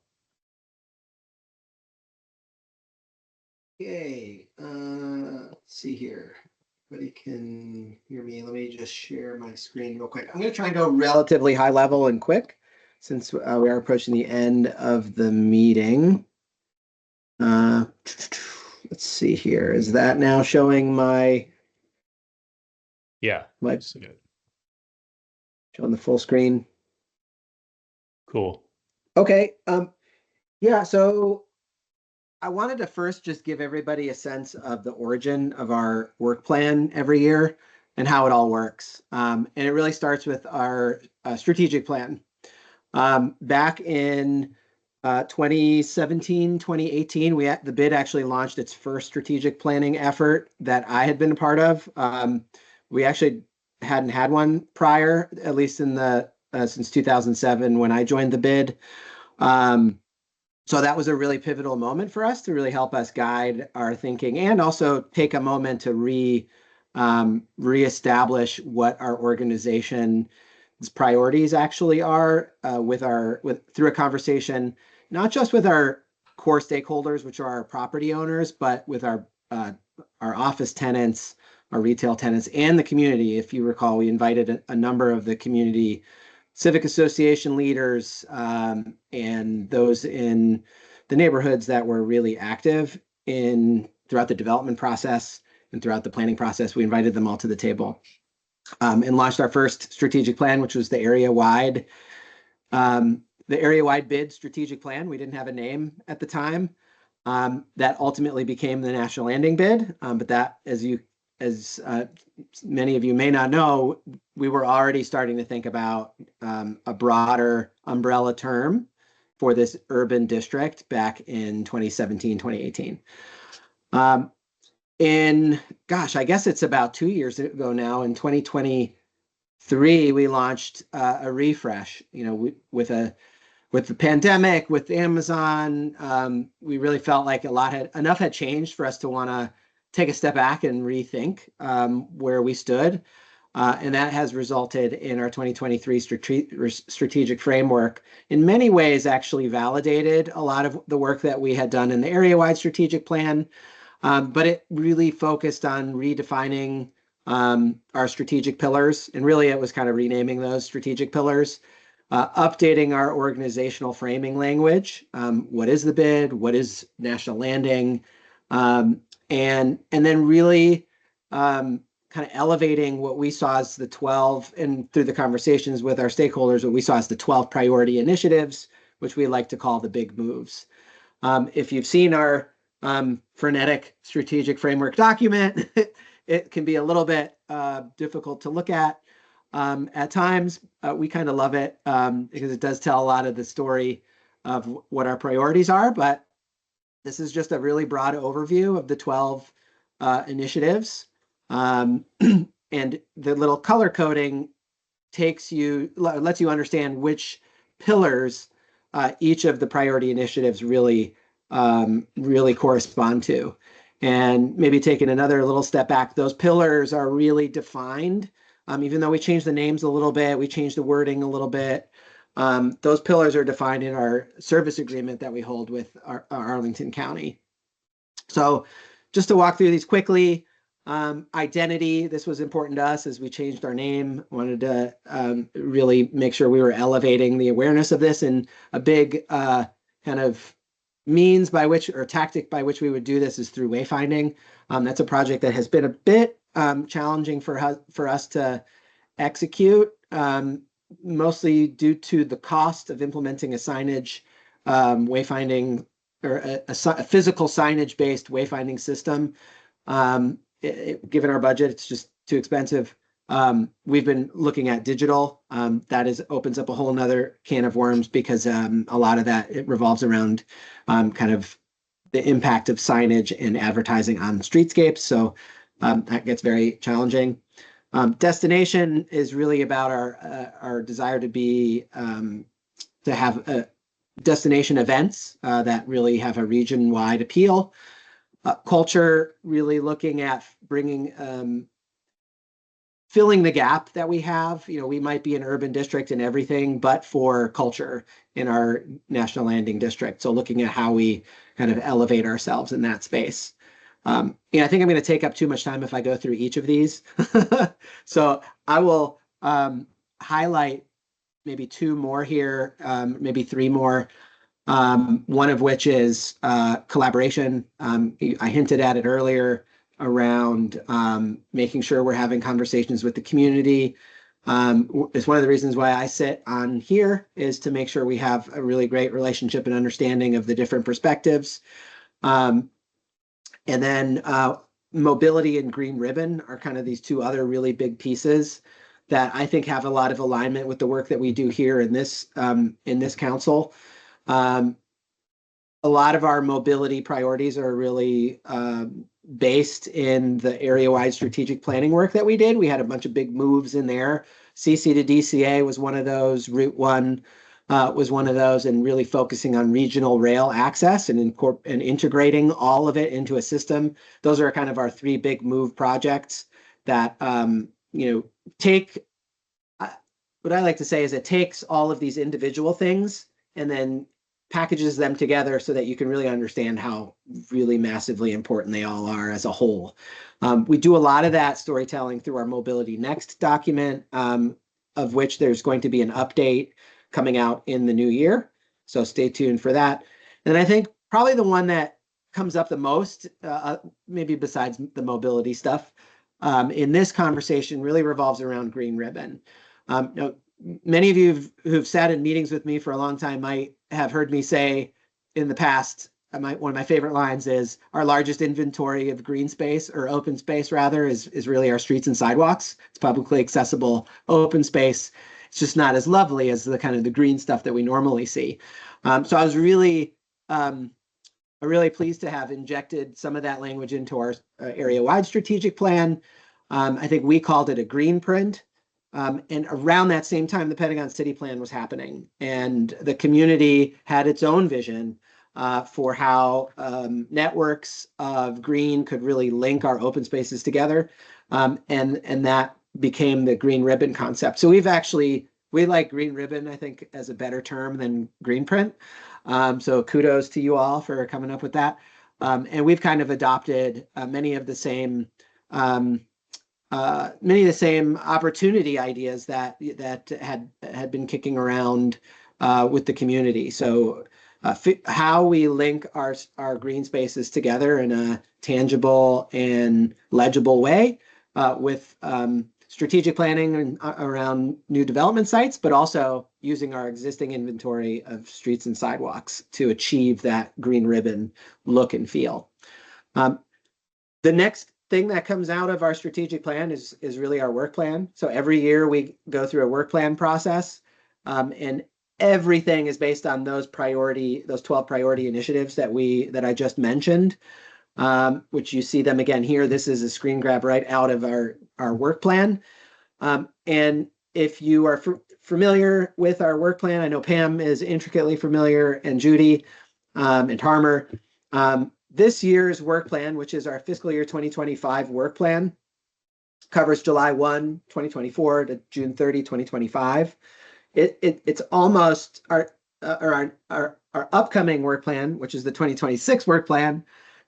E: Okay, let's see here. Everybody can hear me. Let me just share my screen real quick. I'm going to try and go relatively high level and quick since we are approaching the end of the meeting. Let's see here. Is that now showing my
B: Yeah.
E: my
B: See it.
E: showing the full screen?
B: Cool.
E: Okay. Yeah, so I wanted to first just give everybody a sense of the origin of our work plan every year and how it all works. And it really starts with our strategic plan. Back in 2017, 2018, the bid actually launched its first strategic planning effort that I had been a part of. We actually hadn't had one prior, at least in the since 2007 when I joined the bid. So that was a really pivotal moment for us to really help us guide our thinking and also take a moment to reestablish what our organization's priorities actually are through a conversation, not just with our core stakeholders, which are our property owners, but with our office tenants, our retail tenants, and the community. If you recall, we invited a number of the community civic association leaders and those in the neighborhoods that were really active throughout the development process and throughout the planning process. We invited them all to the table and launched our first strategic plan, which was the area-wide bid strategic plan. We didn't have a name at the time. That ultimately became the National Landing bid, but that, as many of you may not know, we were already starting to think about a broader umbrella term for this urban district back in 2017, 2018. I guess it's about 2 years ago now, in 2023, we launched a refresh, with the pandemic, with Amazon. We really felt like enough had changed for us to want to take a step back and rethink where we stood. And that has resulted in our 2023 strategic framework. In many ways, actually validated a lot of the work that we had done in the area-wide strategic plan, but it really focused on redefining our strategic pillars. And really, it was kind of renaming those strategic pillars, updating our organizational framing language. What is the bid? What is National Landing? And then really kind of elevating what we saw as the 12, and through the conversations with our stakeholders, what we saw as the 12 priority initiatives, which we like to call the big moves. If you've seen our frenetic strategic framework document, it can be a little bit difficult to look at times. We kind of love it because it does tell a lot of the story of what our priorities are, but this is just a really broad overview of the 12 initiatives. And the little color coding lets you understand which pillars each of the priority initiatives really correspond to. And maybe taking another little step back, those pillars are really defined. Even though we changed the names a little bit, we changed the wording a little bit. Those pillars are defined in our service agreement that we hold with our Arlington County. So just to walk through these quickly, Identity, this was important to us as we changed our name. Wanted to really make sure we were elevating the awareness of this, and a big kind of means by which, or tactic by which we would do this, is through wayfinding. That's a project that has been a bit challenging for us to execute, mostly due to the cost of implementing a signage wayfinding, or a physical signage based wayfinding system. Given our budget, it's just too expensive. We've been looking at digital. That opens up a whole nother can of worms, because a lot of that, it revolves around kind of the impact of signage and advertising on streetscapes. So that gets very challenging. Destination is really about our desire to have destination events that really have a region-wide appeal. Culture, really looking at bringing, filling the gap that we have. We might be an urban district and everything, but for culture in our National Landing District. So looking at how we kind of elevate ourselves in that space. I think I'm going to take up too much time if I go through each of these. So I will highlight maybe two more here, maybe three more. One of which is collaboration. I hinted at it earlier around making sure we're having conversations with the community. It's one of the reasons why I sit on here, is to make sure we have a really great relationship and understanding of the different perspectives. And then mobility and green ribbon are kind of these two other really big pieces that I think have a lot of alignment with the work that we do here in this council. A lot of our mobility priorities are really based in the area-wide strategic planning work that we did. We had a bunch of big moves in there. CC to DCA was one of those. Route 1 was one of those, and really focusing on regional rail access and integrating all of it into a system. Those are kind of our three big move projects that take. What I like to say is, it takes all of these individual things and then packages them together so that you can really understand how really massively important they all are as a whole. We do a lot of that storytelling through our Mobility Next document, of which there's going to be an update coming out in the new year. So stay tuned for that. And I think probably the one that comes up the most, maybe besides the mobility stuff, in this conversation really revolves around green ribbon. Many of you who've sat in meetings with me for a long time might have heard me say in the past, one of my favorite lines is, our largest inventory of green space, or open space rather, is really our streets and sidewalks. It's publicly accessible open space. It's just not as lovely as the kind of the green stuff that we normally see. So I was really pleased to have injected some of that language into our area-wide strategic plan. I think we called it a green print. And around that same time, the Pentagon City Plan was happening, and the community had its own vision for how networks of green could really link our open spaces together. And that became the green ribbon concept. So we like green ribbon, I think, as a better term than green print. So kudos to you all for coming up with that. And we've kind of adopted many of the same opportunity ideas that had been kicking around with the community. So how we link our green spaces together in a tangible and legible way with strategic planning around new development sites, but also using our existing inventory of streets and sidewalks to achieve that green ribbon look and feel. The next thing that comes out of our strategic plan is really our work plan. So every year we go through a work plan process, and everything is based on those 12 priority initiatives that I just mentioned, which you see them again here. This is a screen grab right out of our work plan. And if you are familiar with our work plan, I know Pam is intricately familiar, and Judy and Harmer. This year's work plan, which is our fiscal year 2025 work plan, covers July 1, 2024 to June 30, 2025. It's almost our upcoming work plan, which is the 2026 work plan,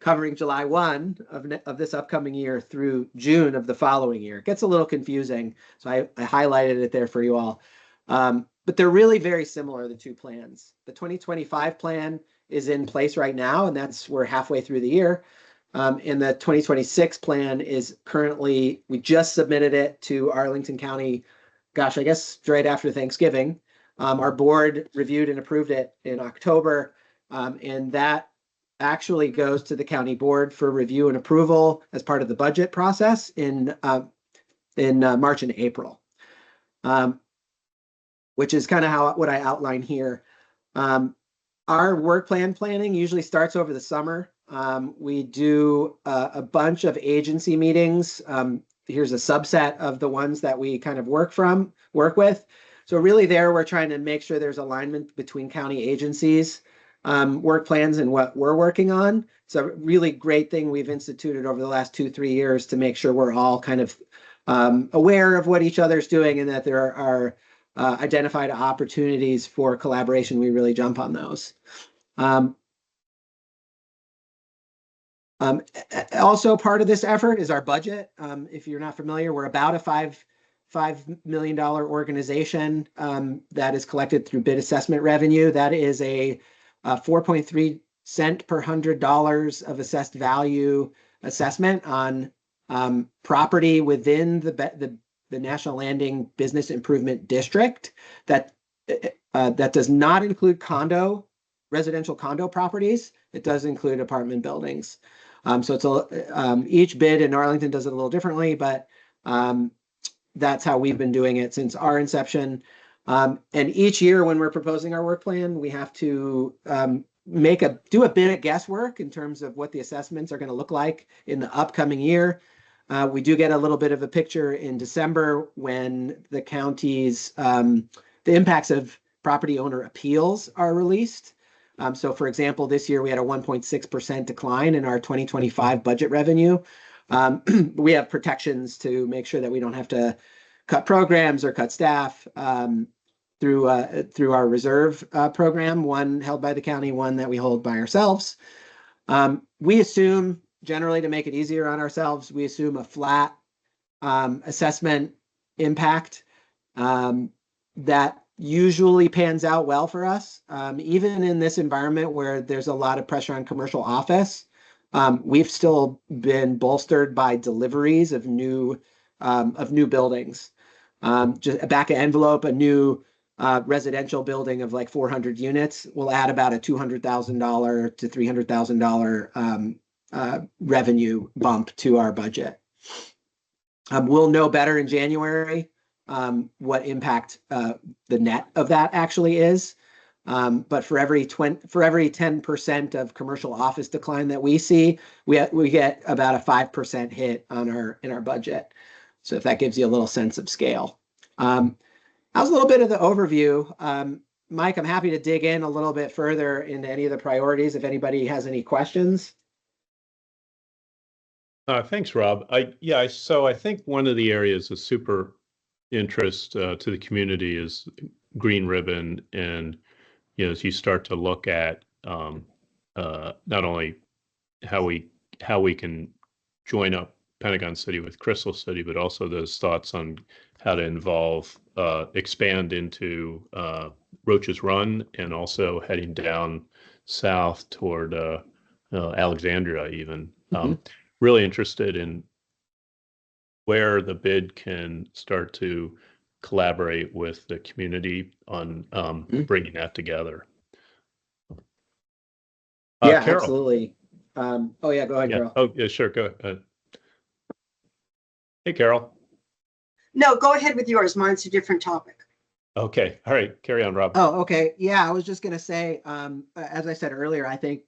E: covering July 1 of this upcoming year through June of the following year. It gets a little confusing, so I highlighted it there for you all. But they're really very similar, the two plans. The 2025 plan is in place right now, and we're halfway through the year. And the 2026 plan is currently, we just submitted it to Arlington County, gosh, I guess right after Thanksgiving. Our board reviewed and approved it in October, and that actually goes to the county board for review and approval as part of the budget process in March and April, which is kind of what I outline here. Our work plan planning usually starts over the summer. We do a bunch of agency meetings. Here's a subset of the ones that we kind of work with. So really there, we're trying to make sure there's alignment between county agencies, work plans, and what we're working on. It's a really great thing we've instituted over the last 2-3 years to make sure we're all kind of aware of what each other's doing, and that there are identified opportunities for collaboration. We really jump on those. Also part of this effort is our budget. If you're not familiar, we're about a $5 million organization that is collected through bid assessment revenue. That is a 4.3 cent per $100 of assessed value assessment on property within the National Landing Business Improvement District. That does not include residential condo properties. It does include apartment buildings. So it's each bid in Arlington does it a little differently, but that's how we've been doing it since our inception. And each year when we're proposing our work plan, we have to do a bit of guesswork in terms of what the assessments are going to look like in the upcoming year. We do get a little bit of a picture in December when the county's the impacts of property owner appeals are released. So for example, this year we had a 1.6% decline in our 2025 budget revenue. We have protections to make sure that we don't have to cut programs or cut staff through our reserve program, one held by the county, one that we hold by ourselves. We assume, generally to make it easier on ourselves, we assume a flat assessment impact that usually pans out well for us. Even in this environment where there's a lot of pressure on commercial office, we've still been bolstered by deliveries of new buildings. Just back of envelope, a new residential building of like 400 units will add about a $200,000 to $300,000 revenue bump to our budget. We'll know better in January what impact the net of that actually is. But for every 10% of commercial office decline that we see, we get about a 5% hit in our budget. So if that gives you a little sense of scale. That was a little bit of the overview. Mike, I'm happy to dig in a little bit further into any of the priorities if anybody has any questions.
B: Thanks, Rob. So I think one of the areas of super interest to the community is Green Ribbon, and as you start to look at not only how we can join up Pentagon City with Crystal City, but also those thoughts on how to expand into Roach's Run, and also heading down south toward Alexandria even. Really interested in where the bid can start to collaborate with the community on bringing that together.
E: Yeah,
B: Carol.
E: absolutely. Go ahead, Carol.
B: Oh, yeah, sure. Go ahead. Hey, Carol.
M: No, go ahead with yours. Mine's a different topic.
B: Okay. All right. Carry on, Rob.
E: Oh, okay. Yeah, I was just going to say, as I said earlier, I think,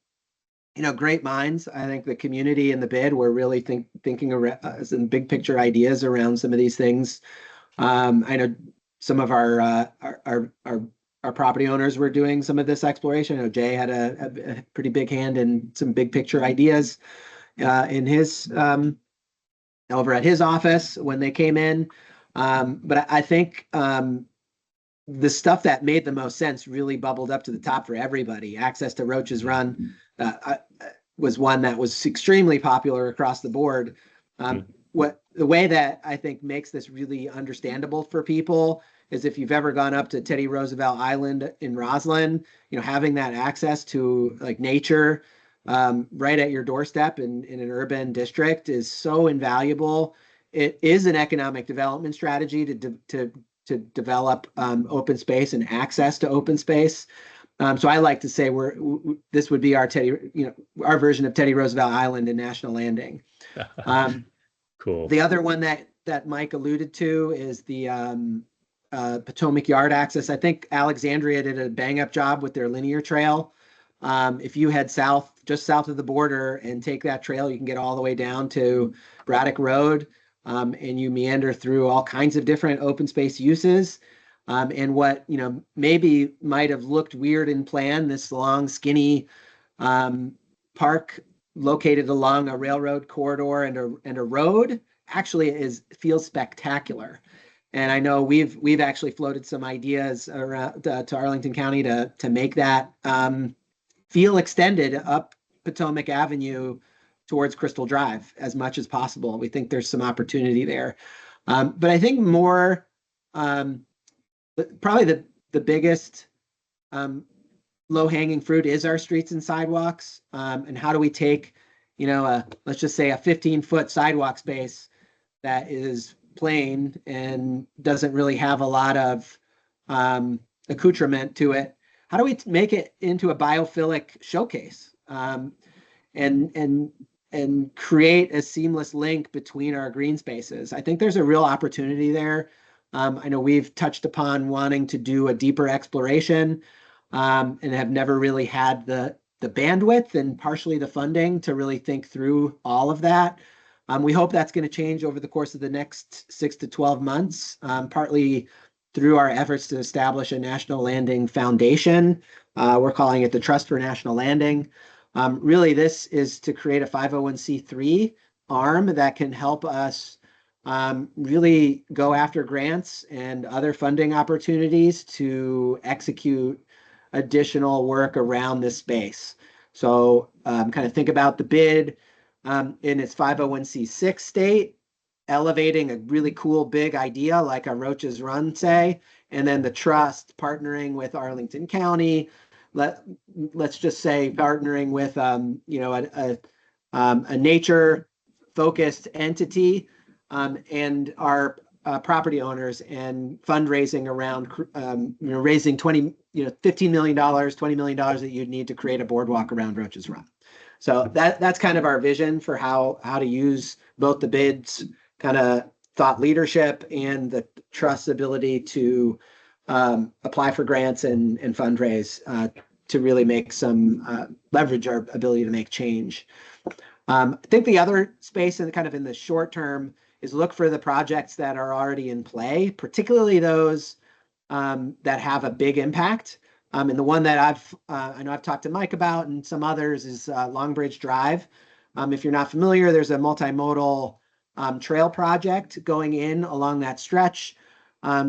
E: great minds. I think the community and the bid were really thinking some big picture ideas around some of these things. I know some of our property owners were doing some of this exploration. I know Jay had a pretty big hand in some big picture ideas in his over at his office when they came in. But I think the stuff that made the most sense really bubbled up to the top for everybody. Access to Roach's Run. was one that was extremely popular across the board. The way that I think makes this really understandable for people is if you've ever gone up to Teddy Roosevelt Island in Roslyn, having that access to like nature right at your doorstep in an urban district is so invaluable. It is an economic development strategy to develop open space and access to open space. So I like to say this would be our our version of Teddy Roosevelt Island and National Landing.
B: Cool.
E: The other one that Mike alluded to is the Potomac Yard access. I think Alexandria did a bang up job with their linear trail. If you head just south of the border and take that trail, you can get all the way down to Braddock Road, and you meander through all kinds of different open space uses. And what maybe might have looked weird in plan, this long, skinny park located along a railroad corridor and a road, actually feels spectacular. And I know we've actually floated some ideas around to Arlington County to make that feel extended up Potomac Avenue towards Crystal Drive as much as possible. We think there's some opportunity there. But I think more, probably the biggest low-hanging fruit is our streets and sidewalks. And how do we take, let's just say a 15-foot sidewalk space that is plain and doesn't really have a lot of accoutrement to it. How do we make it into a biophilic showcase and create a seamless link between our green spaces? I think there's a real opportunity there. I know we've touched upon wanting to do a deeper exploration and have never really had the bandwidth and partially the funding to really think through all of that. We hope that's going to change over the course of the next 6 to 12 months, partly through our efforts to establish a National Landing Foundation. We're calling it the Trust for National Landing. Really, this is to create a 501c3 arm that can help us really go after grants and other funding opportunities to execute additional work around this space. So kind of think about the bid in its 501c6 state, elevating a really cool big idea like a Roach's Run, say, and then the trust partnering with Arlington County. Let's just say partnering with a nature-focused entity and our property owners and fundraising around raising $15 million, $20 million that you'd need to create a boardwalk around Roach's Run. So that's kind of our vision for how to use both the bids kind of thought leadership and the trust's ability to apply for grants and fundraise to really make some leverage our ability to make change. I think the other space in the short term is look for the projects that are already in play, particularly those that have a big impact. And the one that I know I've talked to Mike about and some others is Longbridge Drive. If you're not familiar, there's a multimodal trail project going in along that stretch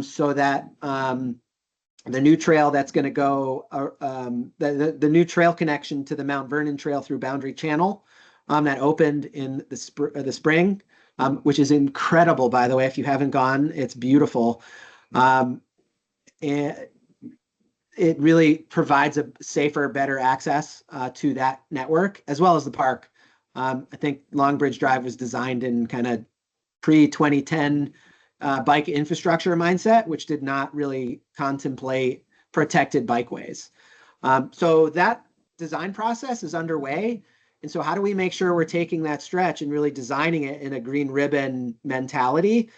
E: so that the new trail that's going to go, the new trail connection to the Mount Vernon Trail through Boundary Channel that opened in the spring, which is incredible, by the way. If you haven't gone, it's beautiful. And it really provides a safer, better access to that network, as well as the park. I think Longbridge Drive was designed in kind of pre-2010 bike infrastructure mindset, which did not really contemplate protected bikeways. So that design process is underway. And so how do we make sure we're taking that stretch and really designing it in a green ribbon mentality?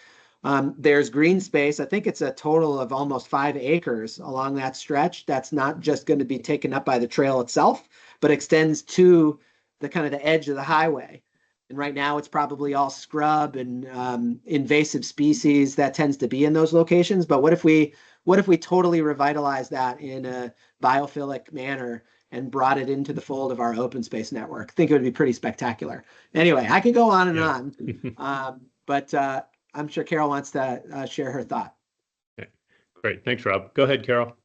E: There's green space. I think it's a total of almost 5 acres along that stretch. That's not just going to be taken up by the trail itself, but extends to the kind of the edge of the highway. And right now it's probably all scrub and invasive species that tends to be in those locations. But what if we totally revitalize that in a biophilic manner and brought it into the fold of our open space network? I think it would be pretty spectacular. Anyway, I could go on and on, but I'm sure Carol wants to share her thought.
B: Okay. Great. Thanks, Rob. Go ahead, Carol.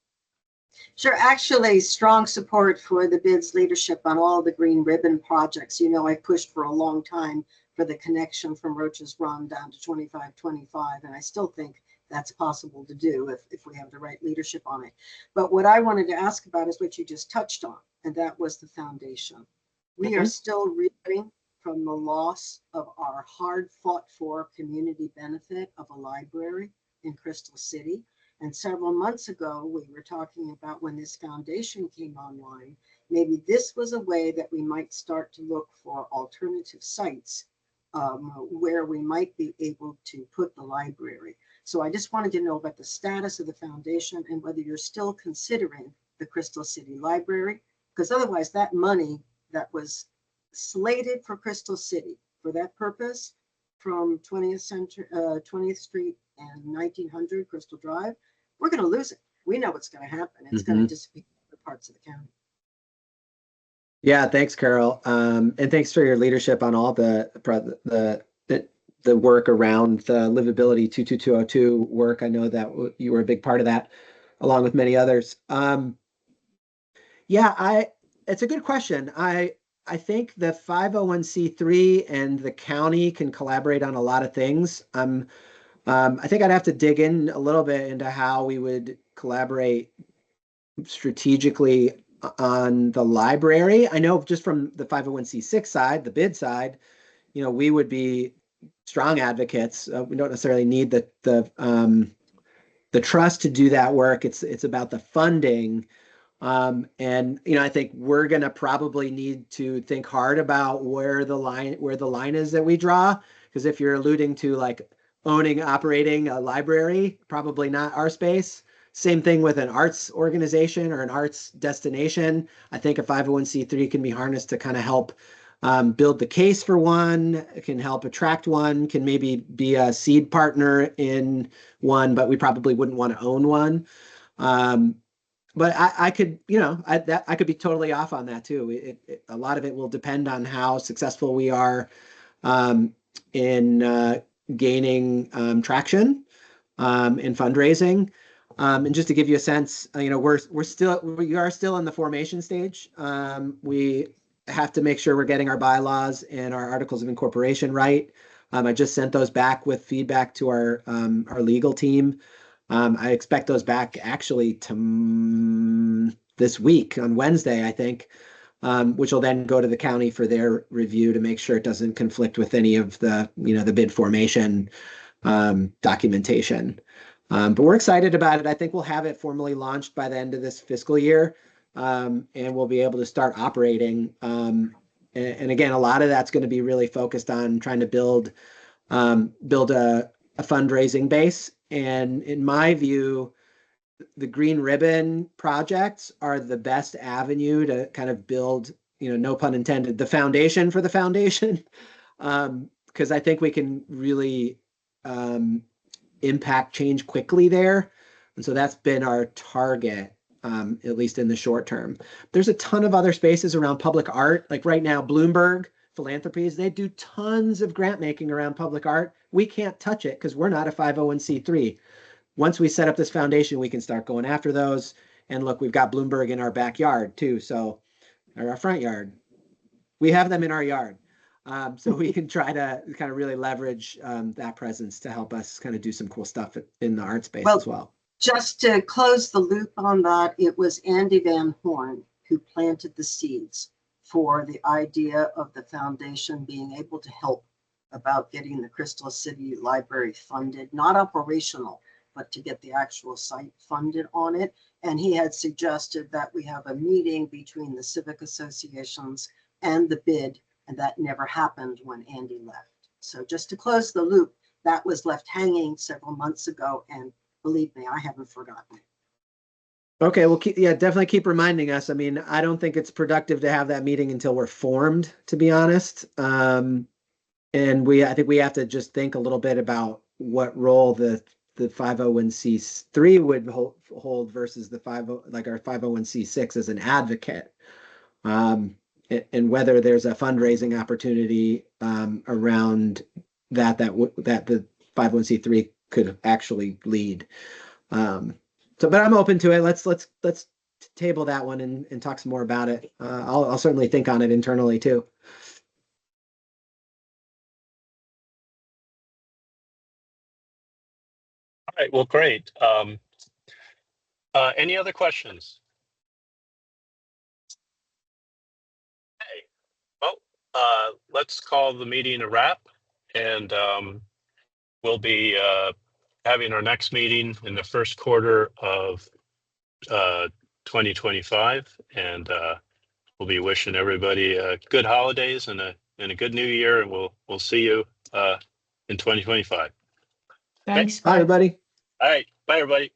M: Sure, actually, strong support for the BID's leadership on all the green ribbon projects. You know, I pushed for a long time for the connection from Roach's Run down to 2525, and I still think that's possible to do if we have the right leadership on it. But what I wanted to ask about is what you just touched on, and that was the foundation. We are still reeling from the loss of our hard fought for community benefit of a library in Crystal City. And several months ago, we were talking about when this foundation came online, maybe this was a way that we might start to look for alternative sites where we might be able to put the library. So I just wanted to know about the status of the foundation and whether you're still considering the Crystal City Library, because otherwise that money that was slated for Crystal City for that purpose from 20th Street and 1900 Crystal Drive, we're going to lose it. We know what's going to happen. It's going to disappear in other parts of the county.
E: Yeah, thanks, Carol. And thanks for your leadership on all the work around the Livability 22202 work. I know that you were a big part of that, along with many others. It's a good question. I think the 501c3 and the county can collaborate on a lot of things. I think I'd have to dig in a little bit into how we would collaborate strategically on the library. I know just from the 501c6 side, the bid side, you know, we would be strong advocates. We don't necessarily need the trust to do that work. It's about the funding. And you know, I think we're going to probably need to think hard about where the line is that we draw, because if you're alluding to like owning, operating a library, probably not our space. Same thing with an arts organization or an arts destination. I think a 501c3 can be harnessed to kind of help build the case for one, can help attract one, can maybe be a seed partner in one, but we probably wouldn't want to own one. But I could, you know, I could be totally off on that too. A lot of it will depend on how successful we are in gaining traction in fundraising. And just to give you a sense, you know, we are still in the formation stage. We have to make sure we're getting our bylaws and our articles of incorporation right. I just sent those back with feedback to our legal team. I expect those back actually this week on Wednesday, I think, which will then go to the county for their review to make sure it doesn't conflict with any of the, you know, the bid formation documentation. But we're excited about it. I think we'll have it formally launched by the end of this fiscal year, and we'll be able to start operating. And again, a lot of that's going to be really focused on trying to build a fundraising base. And in my view, the green ribbon projects are the best avenue to kind of build, you know, no pun intended, the foundation for the foundation. Because I think we can really impact change quickly there. And so that's been our target, at least in the short term. There's a ton of other spaces around public art. Like right now, Bloomberg Philanthropies, they do tons of grant making around public art. We can't touch it because we're not a 501c3. Once we set up this foundation, we can start going after those. And look, we've got Bloomberg in our backyard too. So, or our front yard. We have them in our yard. So we can try to kind of really leverage that presence to help us kind of do some cool stuff in the art space as well.
M: Just to close the loop on that, it was Andy Van Horn who planted the seeds for the idea of the foundation being able to help about getting the Crystal City Library funded, not operational, but to get the actual site funded on it. And he had suggested that we have a meeting between the civic associations and the bid, and that never happened when Andy left. So just to close the loop, that was left hanging several months ago, and believe me, I haven't forgotten it.
E: Okay, well, definitely keep reminding us. I mean, I don't think it's productive to have that meeting until we're formed, to be honest. And I think we have to just think a little bit about what role the 501c3 would hold versus the our 501c6 as an advocate, and whether there's a fundraising opportunity around that the 501c3 could actually lead. But I'm open to it. Let's table that one and talk some more about it. I'll certainly think on it internally too.
N: All right, well, great. Any other questions? Okay, well, let's call the meeting a wrap, and we'll be having our next meeting in the first quarter of 2025, and we'll be wishing everybody good holidays and a good new year, and we'll see you in 2025.
J: Thanks.
E: Bye, everybody.
N: All right, bye, everybody.